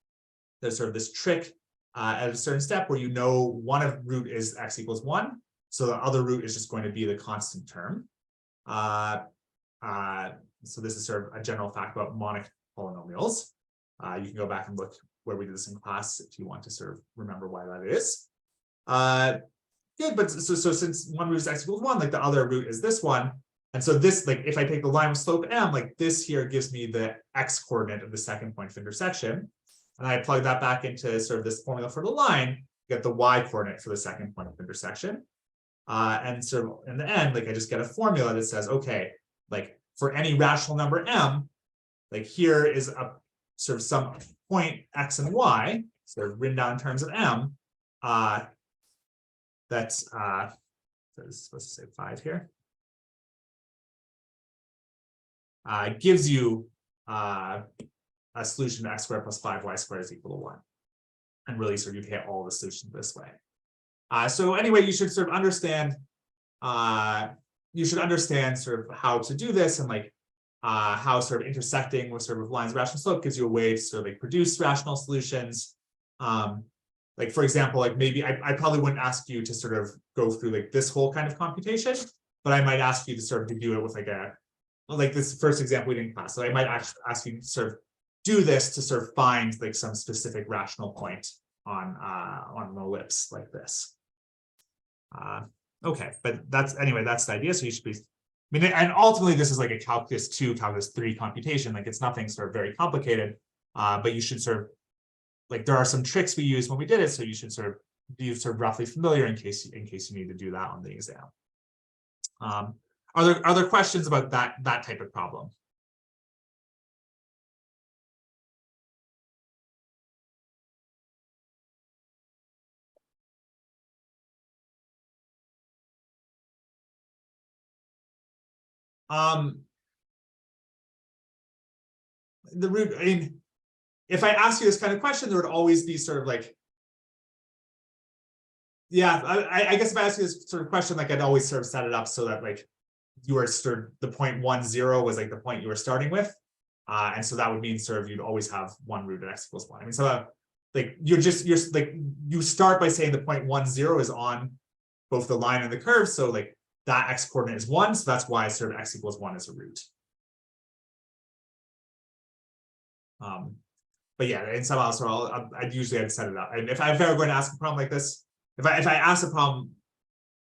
There's sort of this trick at a certain step where you know one of root is x equals 1. So the other root is just going to be the constant term. So this is sort of a general fact about monic polynomials. You can go back and look where we did this in class if you want to sort of remember why that is. Good, but so since one root is x equals 1, like the other root is this one. And so this, like if I take the line with slope m, like this here gives me the x coordinate of the second point of intersection. And I plug that back into sort of this formula for the line. get the y coordinate for the second point of intersection. And so in the end, like I just get a formula that says, okay, like for any rational number m, like here is a sort of some point x and y, sort of written down in terms of m, that's supposed to say 5 here. Gives you a solution to x squared plus 5y squared is equal to 1. And really sort of you get all the solutions this way. So anyway, you should sort of understand sort of how to do this, and like how sort of intersecting with sort of lines of rational slope gives you a way to sort of like produce rational solutions. Like for example, like maybe I probably wouldn't ask you to sort of go through like this whole kind of computation, but I might ask you to sort of do it with like this first example we did in class. So I might actually ask you to sort of do this to sort of find like some specific rational point on an ellipse like this. Okay, but that's the idea. So you should be, I mean, and ultimately this is like a calculus 2, calculus 3 computation. Like it's nothing sort of very complicated, but you should sort of like there are some tricks we use when we did it, so you should sort of be sort of roughly familiar in case you need to do that on the exam. Are there questions about that type of problem? The root, I mean, if I ask you this kind of question, there would always be sort of like, yeah, I guess if I ask you this sort of question, like I'd always sort of set it up so that like you were sort of the point 1, 0 was like the point you were starting with. And so that would mean sort of you'd always have 1 root at x equals 1. I mean, so like you're like, you start by saying the point 1, 0 is on both the line and the curve. So like that x coordinate is 1. So that's why sort of x equals 1 is a root. But yeah, and somehow, so I'd usually set it up. And if I'm ever going to ask a problem like this, if I ask a problem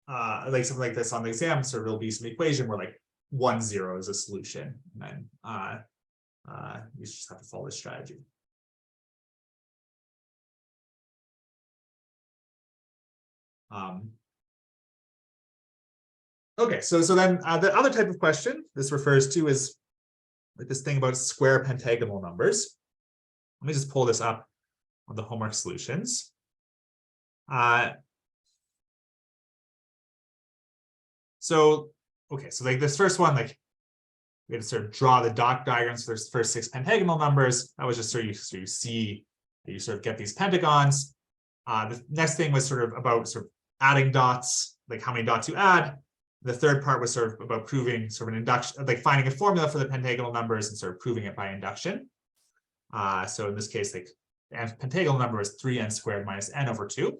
like something like this on the exam, so there'll be some equation where like 1, 0 is a solution, and then you just have to follow this strategy. Okay, so then the other type of question this refers to is like this thing about square pentagonal numbers. Let me just pull this up on the homework solutions. So like this first one, like we had to sort of draw the dot diagrams for the first 6 pentagonal numbers. That was just so you see that you sort of get these pentagons. The next thing was sort of about sort of adding dots, like how many dots you add. The third part was sort of about proving sort of an induction, like finding a formula for the pentagonal numbers and sort of proving it by induction. So in this case, like the pentagonal number is 3n squared minus n over 2.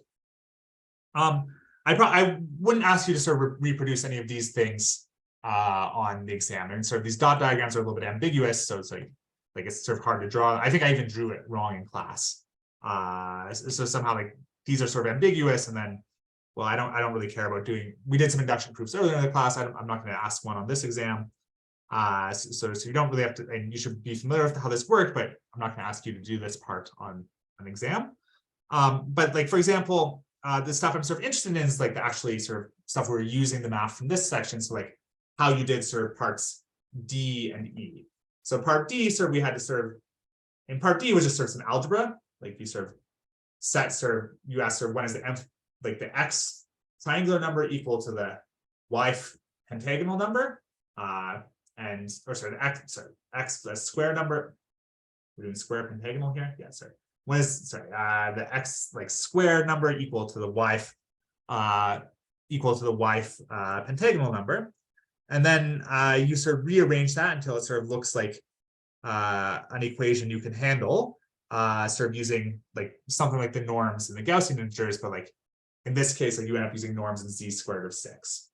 I wouldn't ask you to sort of reproduce any of these things on the exam. And sort of these dot diagrams are a little bit ambiguous, so it's like it's sort of hard to draw. I think I even drew it wrong in class. So somehow like these are sort of ambiguous, and then, well, I don't really care about doing. We did some induction proofs earlier in the class. I'm not going to ask one on this exam. So you don't really have to, and you should be familiar with how this worked, but I'm not going to ask you to do this part on an exam. But like, for example, the stuff I'm sort of interested in is like the actually sort of stuff we're using the math from this section. So like how you did sort of parts D and E. So part D, sort of we had to sort of, in part D was just sort of some algebra, like you sort of set sort of, you ask sort of when is the x triangular number equal to the y pentagonal number, x the square number. We're doing square pentagonal here. Yeah, sorry. When is the x like square number equal to the y pentagonal number, and then you sort of rearrange that until it sort of looks like an equation you can handle, sort of using like something like the norms and the Gaussian integers, but like in this case, like you end up using norms in z squared of 6.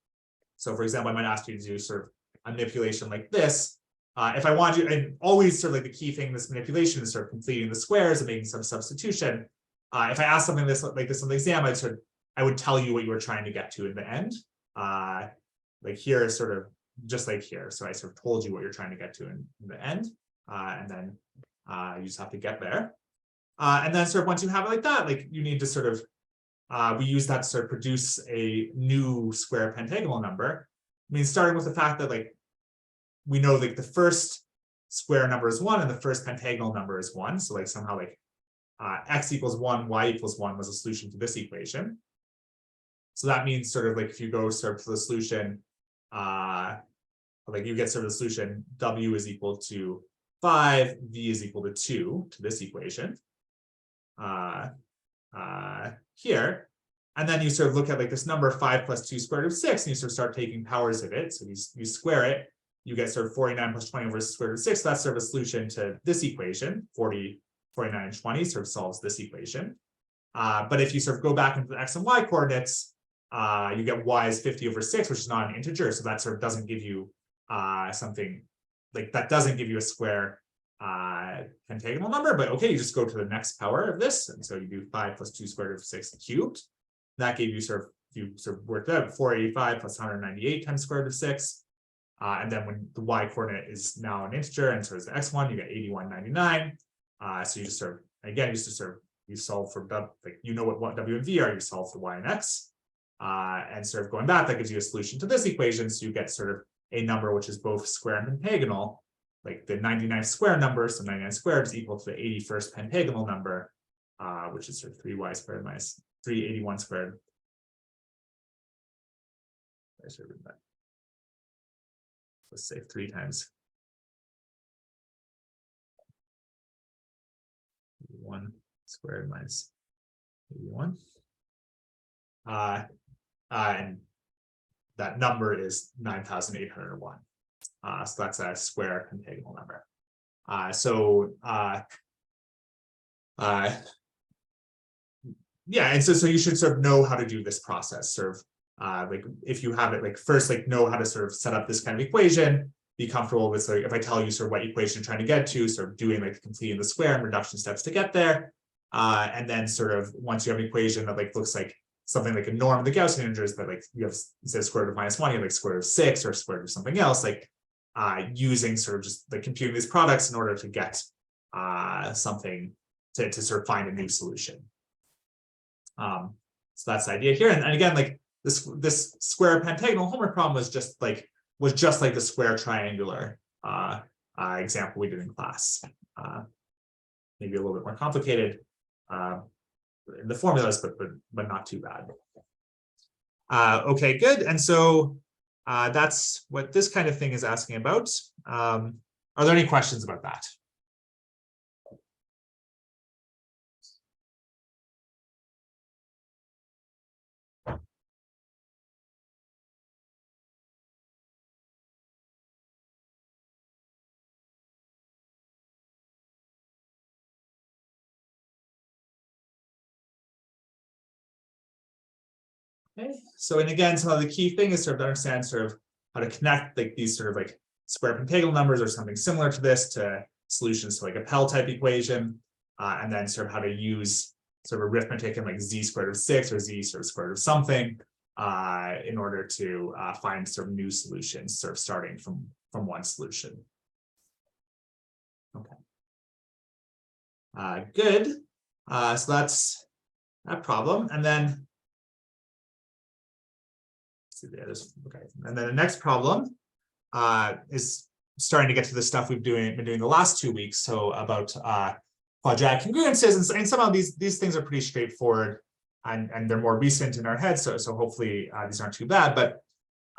So for example, I might ask you to do sort of a manipulation like this. If I want you, and always sort of like the key thing in this manipulation is sort of completing the squares and making some substitution. If I ask something like this on the exam, I would tell you what you were trying to get to in the end. Like here is sort of just like here. So I sort of told you what you're trying to get to in the end, and then you just have to get there. And then sort of once you have it like that, like you need to sort of we use that to sort of produce a new square pentagonal number. I mean, starting with the fact that like we know like the first square number is 1 and the first pentagonal number is 1. So like somehow like x equals 1, y equals 1 was a solution to this equation. So that means sort of like if you go sort of to the solution, like you get sort of the solution w is equal to 5, v is equal to 2 to this equation here. And then you sort of look at like this number 5 plus 2 square root of 6, and you sort of start taking powers of it. So you square it, you get sort of 49 plus 20 over square root of 6. So that's sort of a solution to this equation. 40, 49, and 20 sort of solves this equation. But if you sort of go back into the x and y coordinates, you get y is 50 over 6, which is not an integer. So that sort of doesn't give you something like that doesn't give you a square pentagonal number. But okay, you just go to the next power of this. And so you do 5 plus 2 square root of 6 cubed. That gave you you sort of worked out 485 plus 198 times square root of 6. And then when the y coordinate is now an integer and so is the x1, you get 8199. So you just sort of, again, you solve for like you know what w and v are, you solve for y and x. And sort of going back, that gives you a solution to this equation. So you get sort of a number which is both square and pentagonal, like the 99th square number. So 99 squared is equal to the 81st pentagonal number, which is sort of 3y squared minus 381 squared. I should have written that. Let's say 3 times 1 squared minus 81. And that number is 9,801. So that's a square pentagonal number. Yeah, and so you should sort of know how to do this process. Sort of like if you have it, like first, like know how to sort of set up this kind of equation, be comfortable with sort of, if I tell you sort of what equation you're trying to get to, sort of doing like completing the square and reduction steps to get there. And then sort of once you have an equation that like looks like something like a norm of the Gaussian integers, but like you have instead of square root of -1, you have like square root of 6 or square root of something else, like using sort of just like computing these products in order to get something to sort of find a new solution. So that's the idea here. And again, like this square pentagonal homework problem was just like the square triangular example we did in class. Maybe a little bit more complicated in the formulas, but not too bad. Okay, good. And so that's what this kind of thing is asking about. Are there any questions about that? Okay, so and again, so the key thing is sort of to understand sort of how to connect like these sort of like square pentagonal numbers or something similar to this to solutions to like a Pell type equation, and then sort of how to use sort of arithmetic and like z squared of 6 or z sort of squared of something in order to find sort of new solutions, sort of starting from one solution. Okay. Good. So that's that problem, and then. Okay, and then the next problem is starting to get to the stuff we've been doing the last 2 weeks. So about quadratic congruences, and some of these things are pretty straightforward, and they're more recent in our heads. So hopefully these aren't too bad. But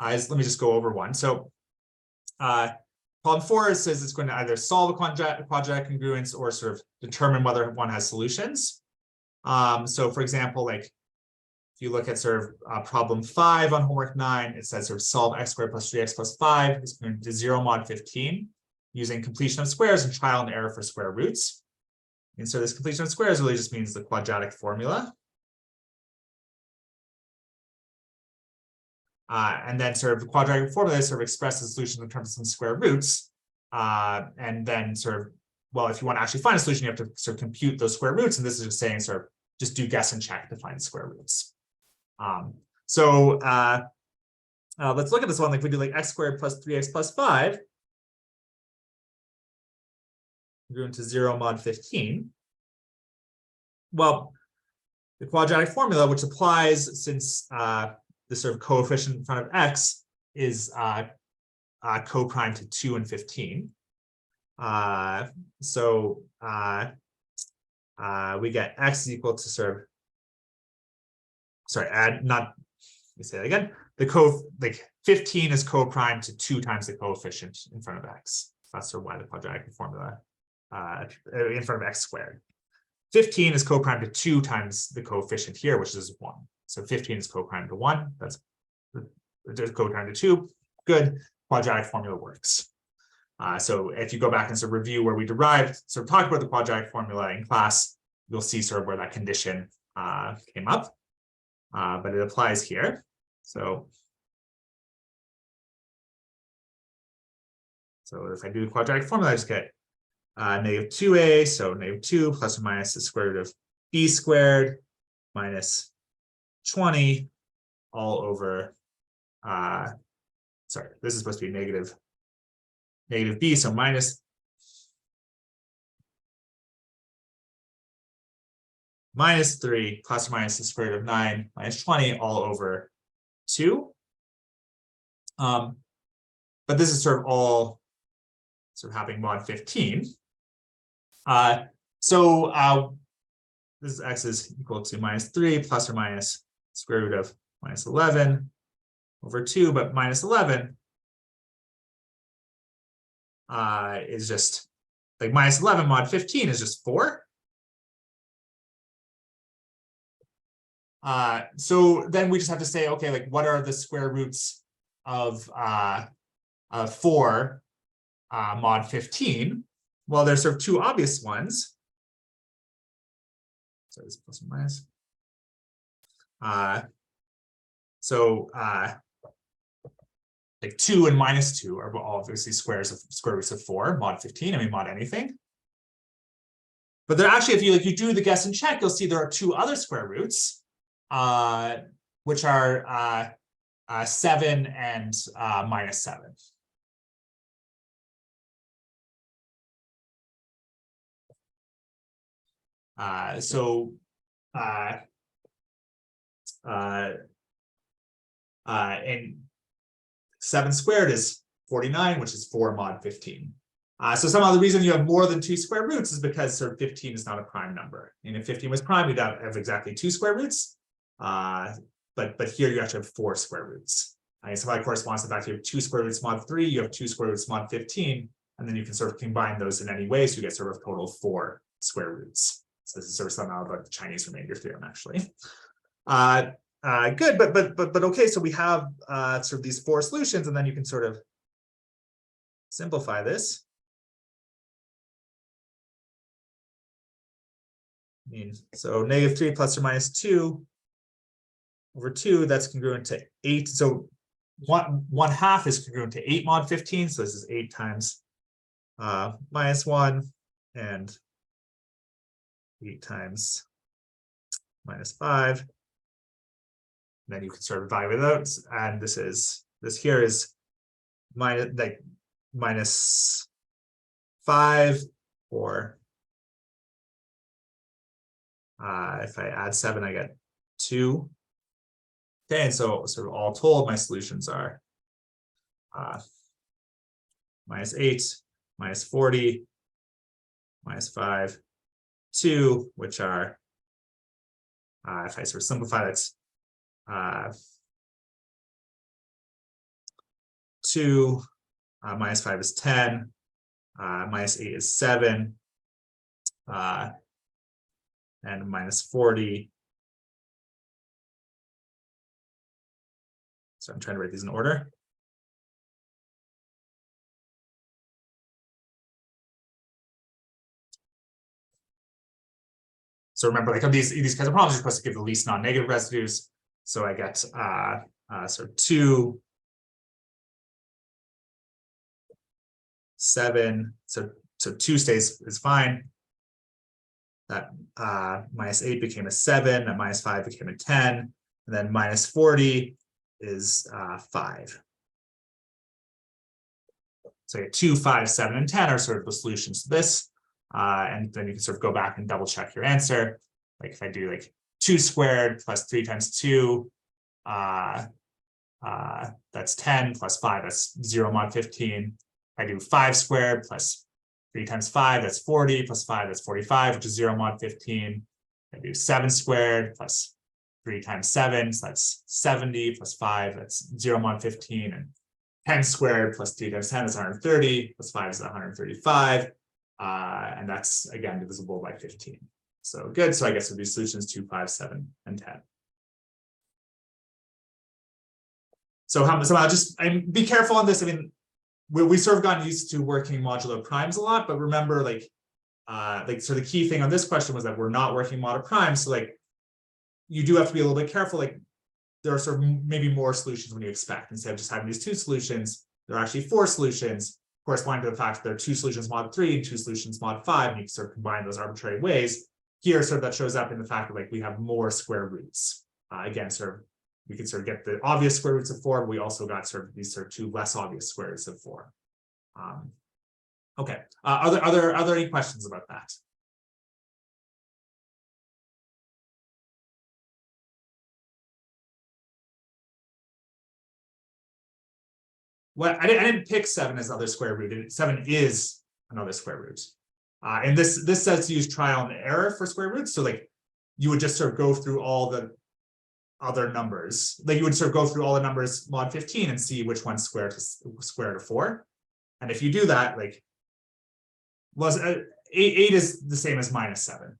let me just go over one. So problem 4 says it's going to either solve a quadratic congruence or sort of determine whether one has solutions. So for example, like. If you look at sort of problem 5 on homework 9, it says sort of solve x squared plus 3x plus 5 is going to 0 mod 15 using completion of squares and trial and error for square roots. And so this completion of squares really just means the quadratic formula. And then sort of the quadratic formula sort of expresses solutions in terms of some square roots. And then sort of, well, if you want to actually find a solution, you have to sort of compute those square roots. And this is just saying sort of just do guess and check to find square roots. Let's look at this one. Like we do like x squared plus 3x plus 5 congruent to 0 mod 15. Well, the quadratic formula, which applies since the sort of coefficient in front of x is co-prime to 2 and 15. So we get x is equal to sort of, sorry, let me say that again. The 15 is co-prime to 2 times the coefficient in front of x. That's sort of why the quadratic formula in front of x squared. 15 is co-prime to 2 times the coefficient here, which is 1. So 15 is co-prime to 1. That's co-prime to 2. Good. Quadratic formula works. So if you go back and sort of review where we derived, sort of talked about the quadratic formula in class, you'll see sort of where that condition came up. But it applies here. So if I do the quadratic formula, I just get negative 2a, so negative 2 plus or minus the square root of b squared minus 20 all over, sorry, this is supposed to be negative b, so minus minus 3 plus or minus the square root of 9 minus 20 all over 2. But this is sort of all sort of happening mod 15. This is x is equal to minus 3 plus or minus square root of minus 11 over 2, but minus 11 is just like minus 11 mod 15 is just 4. So then we just have to say, okay, like what are the square roots of 4 mod 15? Well, there's sort of 2 obvious ones. So this plus or minus. Like 2 and minus 2 are obviously square roots of 4 mod 15. I mean mod anything. But there actually, if you do the guess and check, you'll see there are 2 other square roots, which are 7 and minus 7. And 7 squared is 49, which is 4 mod 15. So some of the reason you have more than 2 square roots is because sort of 15 is not a prime number. And if 15 was prime, you'd have exactly 2 square roots. But here you actually have 4 square roots. So that corresponds to the fact you have 2 square roots mod 3, you have 2 square roots mod 15, and then you can sort of combine those in any way, so you get sort of a total of 4 square roots. So this is sort of somehow about the Chinese remainder theorem, actually. Good, but okay, so we have sort of these 4 solutions, and then you can sort of simplify this. So negative 3 plus or minus 2 over 2, that's congruent to 8. So 1/2 is congruent to 8 mod 15. So this is 8 times minus 1 and 8 times minus 5. And then you can sort of divide those. And this here is minus 5 or if I add 7, I get 2. Okay, and so sort of all told, my solutions are minus 8, minus 40, minus 5, 2, which are, if I sort of simplify, that's 2, minus 5 is 10, minus 8 is 7, and minus 40. So I'm trying to write these in order. So remember, like these kinds of problems, you're supposed to give the least non-negative residues. So I get so 2, 7. So 2 is fine. That minus 8 became a 7. That minus 5 became a 10. And then minus 40 is 5. So 2, 5, 7, and 10 are sort of the solutions to this. And then you can sort of go back and double check your answer. Like if I do like 2 squared plus 3 times 2, that's 10 plus 5, that's 0 mod 15. I do 5 squared plus 3 times 5, that's 40, plus 5, that's 45, which is 0 mod 15. I do 7 squared plus 3 times 7, so that's 70, plus 5, that's 0 mod 15, and 10 squared plus 3 times 10 is 130, plus 5 is 135, and that's, again, divisible by 15. So good, so I guess we'll do solutions 2, 5, 7, and 10. So somehow just be careful on this. I mean, we sort of gotten used to working modulo primes a lot, but remember, so the key thing on this question was that we're not working modulo primes. So you do have to be a little bit careful. There are sort of maybe more solutions when you expect. Instead of just having these 2 solutions, there are actually 4 solutions corresponding to the fact that there are 2 solutions mod 3 and 2 solutions mod 5, and you can sort of combine those arbitrary ways. Here, sort of that shows up in the fact that we have more square roots. Again, we can sort of get the obvious square roots of 4, but we also got sort of these 2 less obvious square roots of 4. Okay. Are there any questions about that? Well, I didn't pick 7 as another square root. 7 is another square root. And this says to use trial and error for square roots. So you would just sort of go through all the other numbers. You would sort of go through all the numbers mod 15 and see which one's square to 4. And if you do that, 8 is the same as minus 7.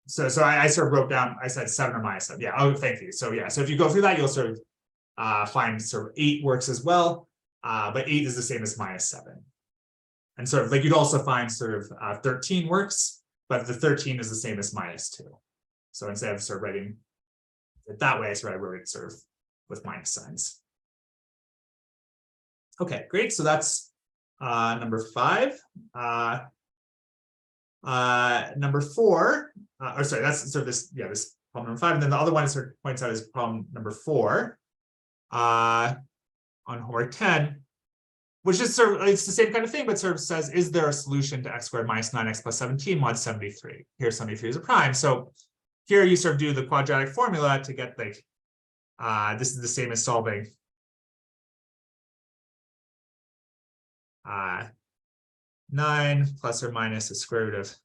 So I sort of wrote down, I said 7 or minus 7. Yeah, oh, thank you. So yeah, so if you go through that, you'll sort of find sort of 8 works as well, but 8 is the same as minus 7. And sort of you'd also find sort of 13 works, but the 13 is the same as minus 2. So instead of sort of writing it that way, I wrote it sort of with minus signs. Okay, great. So that's number 5. Number 4, or sorry, that's sort of this problem number 5. And then the other one sort of points out is problem number 4 on homework 10, which is sort of, it's the same kind of thing, but sort of says, is there a solution to x squared minus 9x plus 17 mod 73? Here 73 is a prime. So here you sort of do the quadratic formula to get this is the same as solving uh, 9 plus or minus the square root of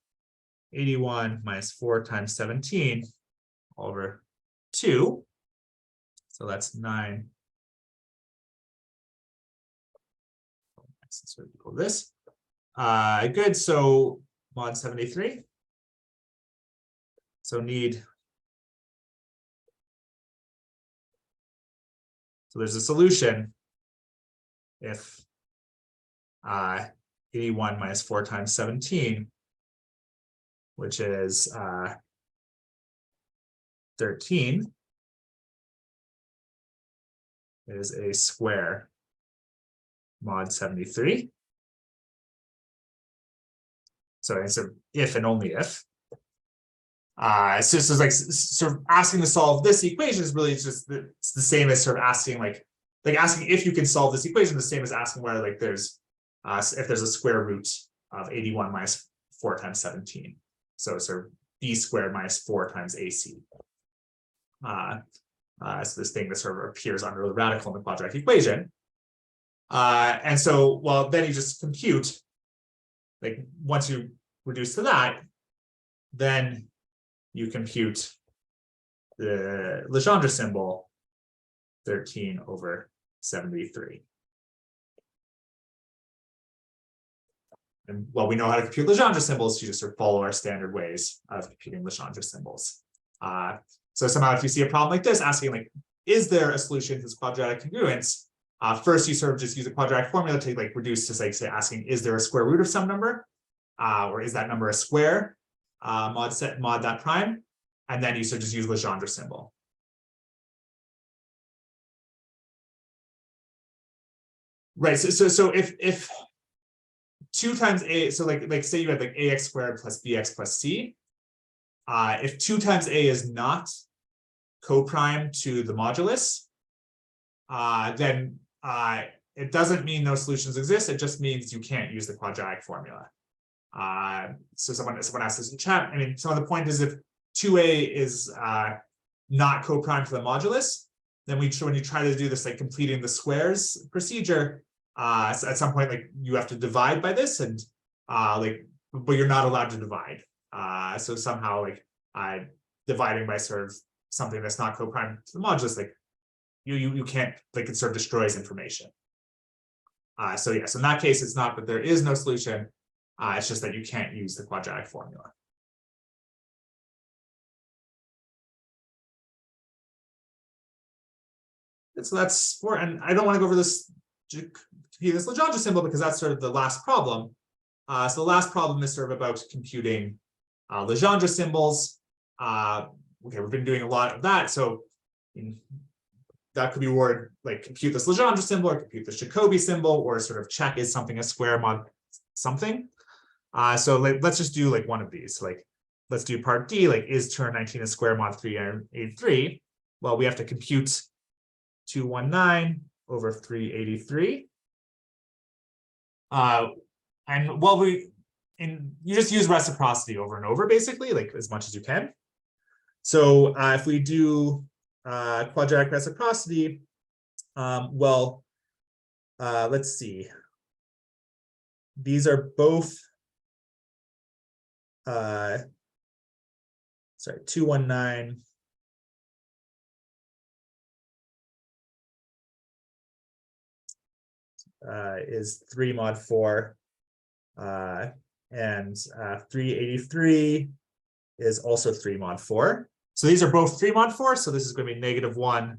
81 minus 4 times 17 all over 2. So that's 9. So equal this. Good. So mod 73. So there's a solution if 81 minus 4 times 17, which is 13, is a square mod 73. So it's a if and only if. So it's like sort of asking to solve this equation is really just it's the same as sort of asking like asking if you can solve this equation, the same as asking whether there's if there's a square root of 81 minus 4 times 17. So sort of b squared minus 4 times ac. So this thing that sort of appears under the radical in the quadratic equation. And so, well, then you just compute, once you reduce to that, then you compute the Legendre symbol 13 over 73. And well, we know how to compute Legendre symbols, you just sort of follow our standard ways of computing Legendre symbols. So somehow if you see a problem like this, asking is there a solution to this quadratic congruence? First, you sort of just use a quadratic formula to reduce to say asking, is there a square root of some number? Or is that number a square? Mod that prime. And then you sort of just use Legendre symbol. Right, so if 2 times a, so say you had ax squared plus bx plus c. If 2 times a is not co-prime to the modulus, then it doesn't mean no solutions exist. It just means you can't use the quadratic formula. So someone asked this in chat. I mean, so the point is if 2a is not co-prime to the modulus, then when you try to do this like completing the squares procedure, so at some point like you have to divide by this and but you're not allowed to divide. So somehow like dividing by sort of something that's not co-prime to the modulus, like you can't, like it sort of destroys information. So yeah, so in that case, it's not that there is no solution. It's just that you can't use the quadratic formula. And so that's for, and I don't want to go over this Legendre symbol because that's sort of the last problem. So the last problem is sort of about computing Legendre symbols. Okay, we've been doing a lot of that. So that could be word like compute this Legendre symbol or compute this Jacobi symbol or sort of check is something a square mod something. So let's just do like one of these. So like let's do part D, like is 219 a square mod 383? Well, we have to compute 219 over 383. And well, you just use reciprocity over and over, basically, like as much as you can. So if we do quadratic reciprocity, well, let's see. These are both, sorry, 219 is 3 mod 4, and 383 is also 3 mod 4. So these are both 3 mod 4, so this is going to be -1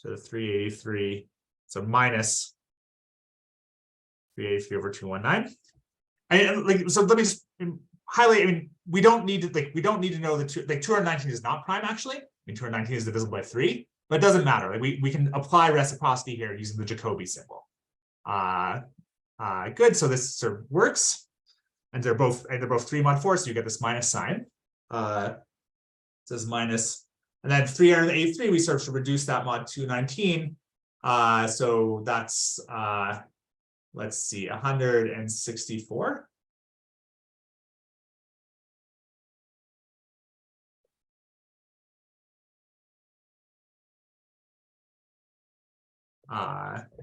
to the 383, so minus 383 over 219. And like, so let me just highlight. I mean, we don't need to know that 219 is not prime actually. I mean, 219 is divisible by 3, but it doesn't matter. Like we can apply reciprocity here using the Jacobi symbol. Good. So this sort of works, and they're both 3 mod 4, so you get this minus sign. It says minus, and then 383, we sort of should reduce that mod 219. So that's let's see, 164.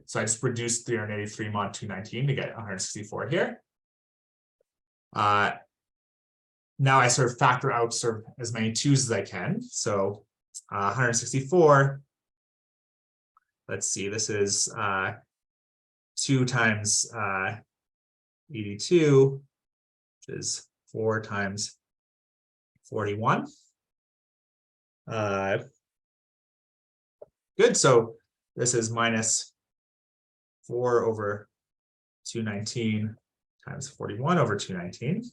So I just reduced 383 mod 219 to get 164 here. Now I sort of factor out sort of as many 2's as I can. So 164, let's see, this is 2 times 82, which is 4 times 41. Good, so this is minus 4 over 219 times 41 over 219.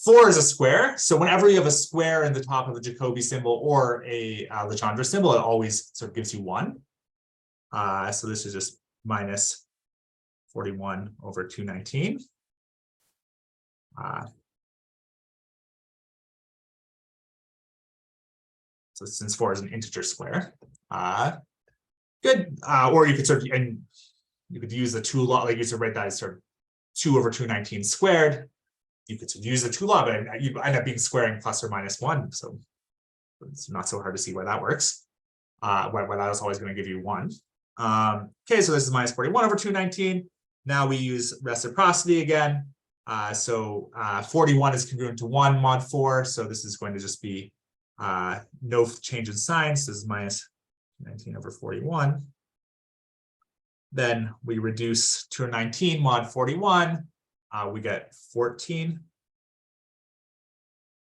4 is a square, so whenever you have a square in the top of the Jacobi symbol or a Legendre symbol, it always sort of gives you 1. So this is just minus 41 over 219. So since 4 is an integer square, good. Or you could sort of, and you could use the 2 law, like you sort of write that as sort of 2 over 219 squared. You could use the 2 law, but you end up being squaring plus or minus 1. So it's not so hard to see why that works. Why that is always going to give you 1. Okay, so this is minus 41 over 219. Now we use reciprocity again. So 41 is congruent to 1 mod 4. So this is going to just be no change in sign. So this is minus 19 over 41. Then we reduce 219 mod 41. We get 14.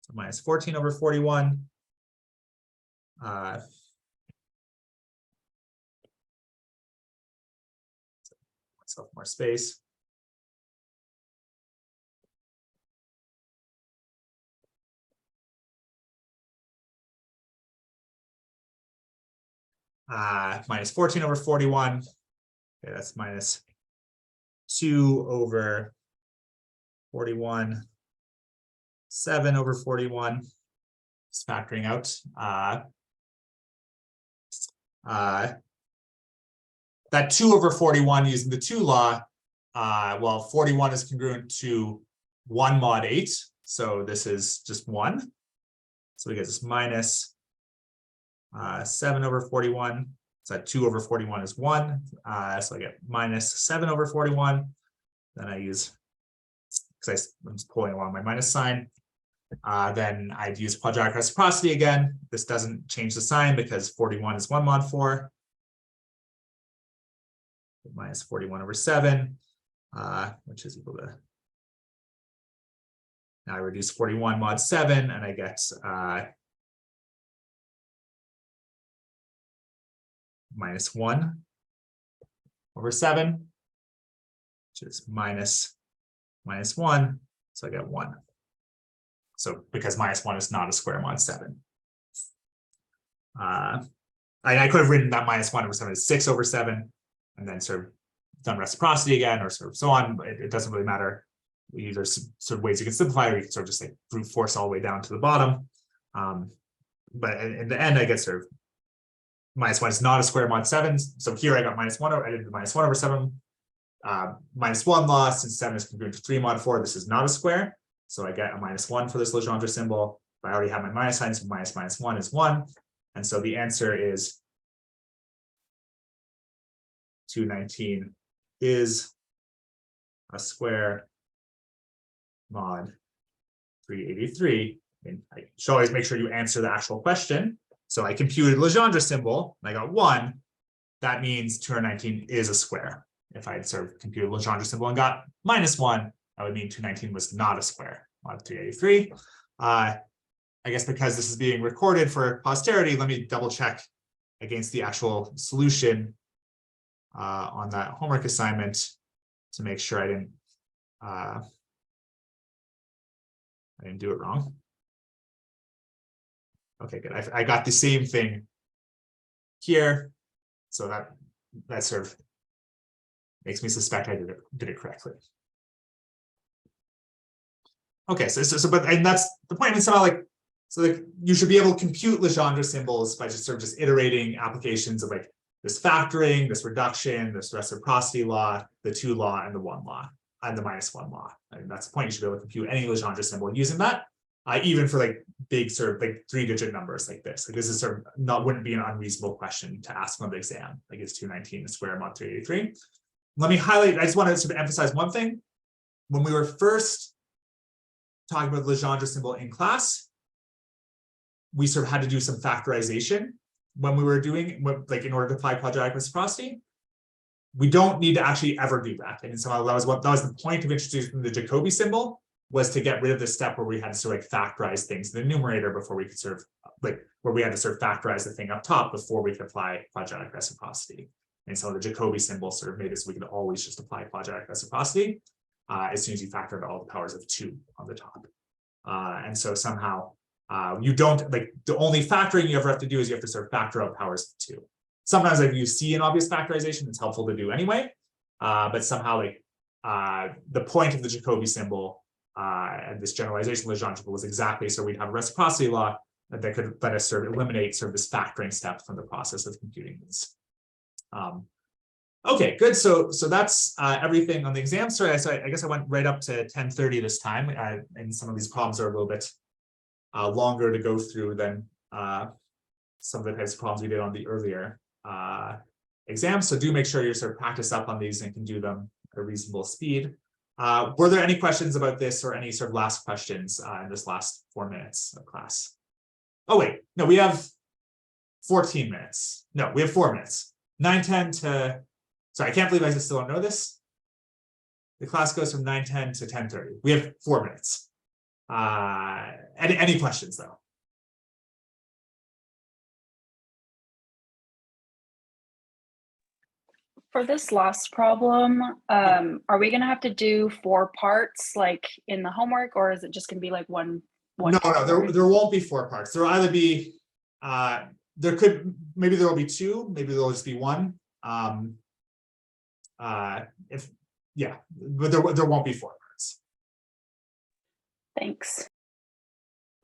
So minus 14 over 41. Myself more space. Minus 14 over 41. Okay, that's minus 2 over 41, 7 over 41. Just factoring out. That 2 over 41 using the 2 law well, 41 is congruent to 1 mod 8. So this is just 1. So we get this minus 7 over 41. So 2 over 41 is 1. So I get minus 7 over 41. Then I use, because I'm just pulling along my minus sign. Then I'd use quadratic reciprocity again. This doesn't change the sign because 41 is 1 mod 4. Minus 41 over 7, which is equal to, now I reduce 41 mod 7 and I get minus 1 over 7, which is minus 1. So I get 1. So because minus 1 is not a square mod 7. I could have written that minus 1 over 7 is 6 over 7, and then sort of done reciprocity again, or sort of so on. But it doesn't really matter. There's sort of ways you can simplify, or you can sort of just like brute force all the way down to the bottom. But in the end, I get sort of minus 1 is not a square mod 7. So here I got minus 1, I did the minus 1 over 7. Minus 1 lost, since 7 is congruent to 3 mod 4. This is not a square. So I get a minus 1 for this Legendre symbol. But I already have my minus sign, so minus 1 is 1. And so the answer is 219 is a square mod 383. And I should always make sure you answer the actual question. So I computed Legendre symbol, and I got 1. That means 219 is a square. If I had sort of computed Legendre symbol and got minus 1, that would mean 219 was not a square, mod 383. I guess because this is being recorded for posterity, let me double check against the actual solution on that homework assignment to make sure I didn't do it wrong. Okay, good. I got the same thing here, so that sort of makes me suspect I did it correctly. Okay, and that's the point. I mean, somehow like, so like you should be able to compute Legendre symbols by just sort of just iterating applications of like this factoring, this reduction, this reciprocity law, the 2 law, and the 1 law, and the minus 1 law. I mean, that's the point. You should be able to compute any Legendre symbol using that, even for like big sort of like 3-digit numbers like this. Like this is sort of wouldn't be an unreasonable question to ask on the exam. Like is 219 a square mod 383? Let me highlight. I just want to sort of emphasize one thing. When we were first talking about the Legendre symbol in class, we sort of had to do some factorization when we were doing, like in order to apply quadratic reciprocity. We don't need to actually ever do that. And so that was the point of introducing the Jacobi symbol, was to get rid of the step where we had to sort of like factorize things in the numerator before we could sort of like where we had to sort of factorize the thing up top before we could apply quadratic reciprocity. And so the Jacobi symbol sort of made it so we could always just apply quadratic reciprocity as soon as you factor out all the powers of 2 on the top. And so somehow you don't, like, the only factoring you ever have to do is you have to sort of factor out powers of 2. Sometimes if you see an obvious factorization, it's helpful to do anyway. But somehow like the point of the Jacobi symbol and this generalization of Legendre was exactly so we'd have a reciprocity law that could let us sort of eliminate sort of this factoring step from the process of computing these. Okay, good. So that's everything on the exam. Sorry, I guess I went right up to 10:30 this time, and some of these problems are a little bit longer to go through than some of the types of problems we did on the earlier exams. So do make sure you sort of practice up on these and can do them at a reasonable speed. Were there any questions about this or any sort of last questions in this last 4 minutes of class? Oh, wait, no, we have 14 minutes. No, we have 4 minutes. 9:10 to, sorry, I can't believe I still don't know this. The class goes from 9:10 to 10:30. We have 4 minutes. Any questions though? For this last problem, are we gonna have to do 4 parts like in the homework, or is it just gonna be like one? No, there won't be 4 parts. There will either be maybe there will be 2, maybe there'll just be 1. But there won't be 4 parts. Thanks.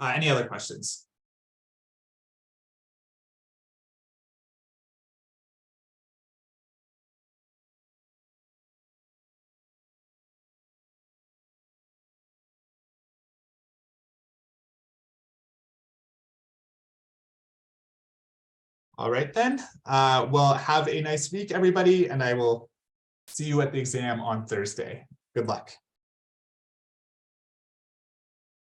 Any other questions? All right, then. Well, have a nice week, everybody, and I will see you at the exam on Thursday. Good luck.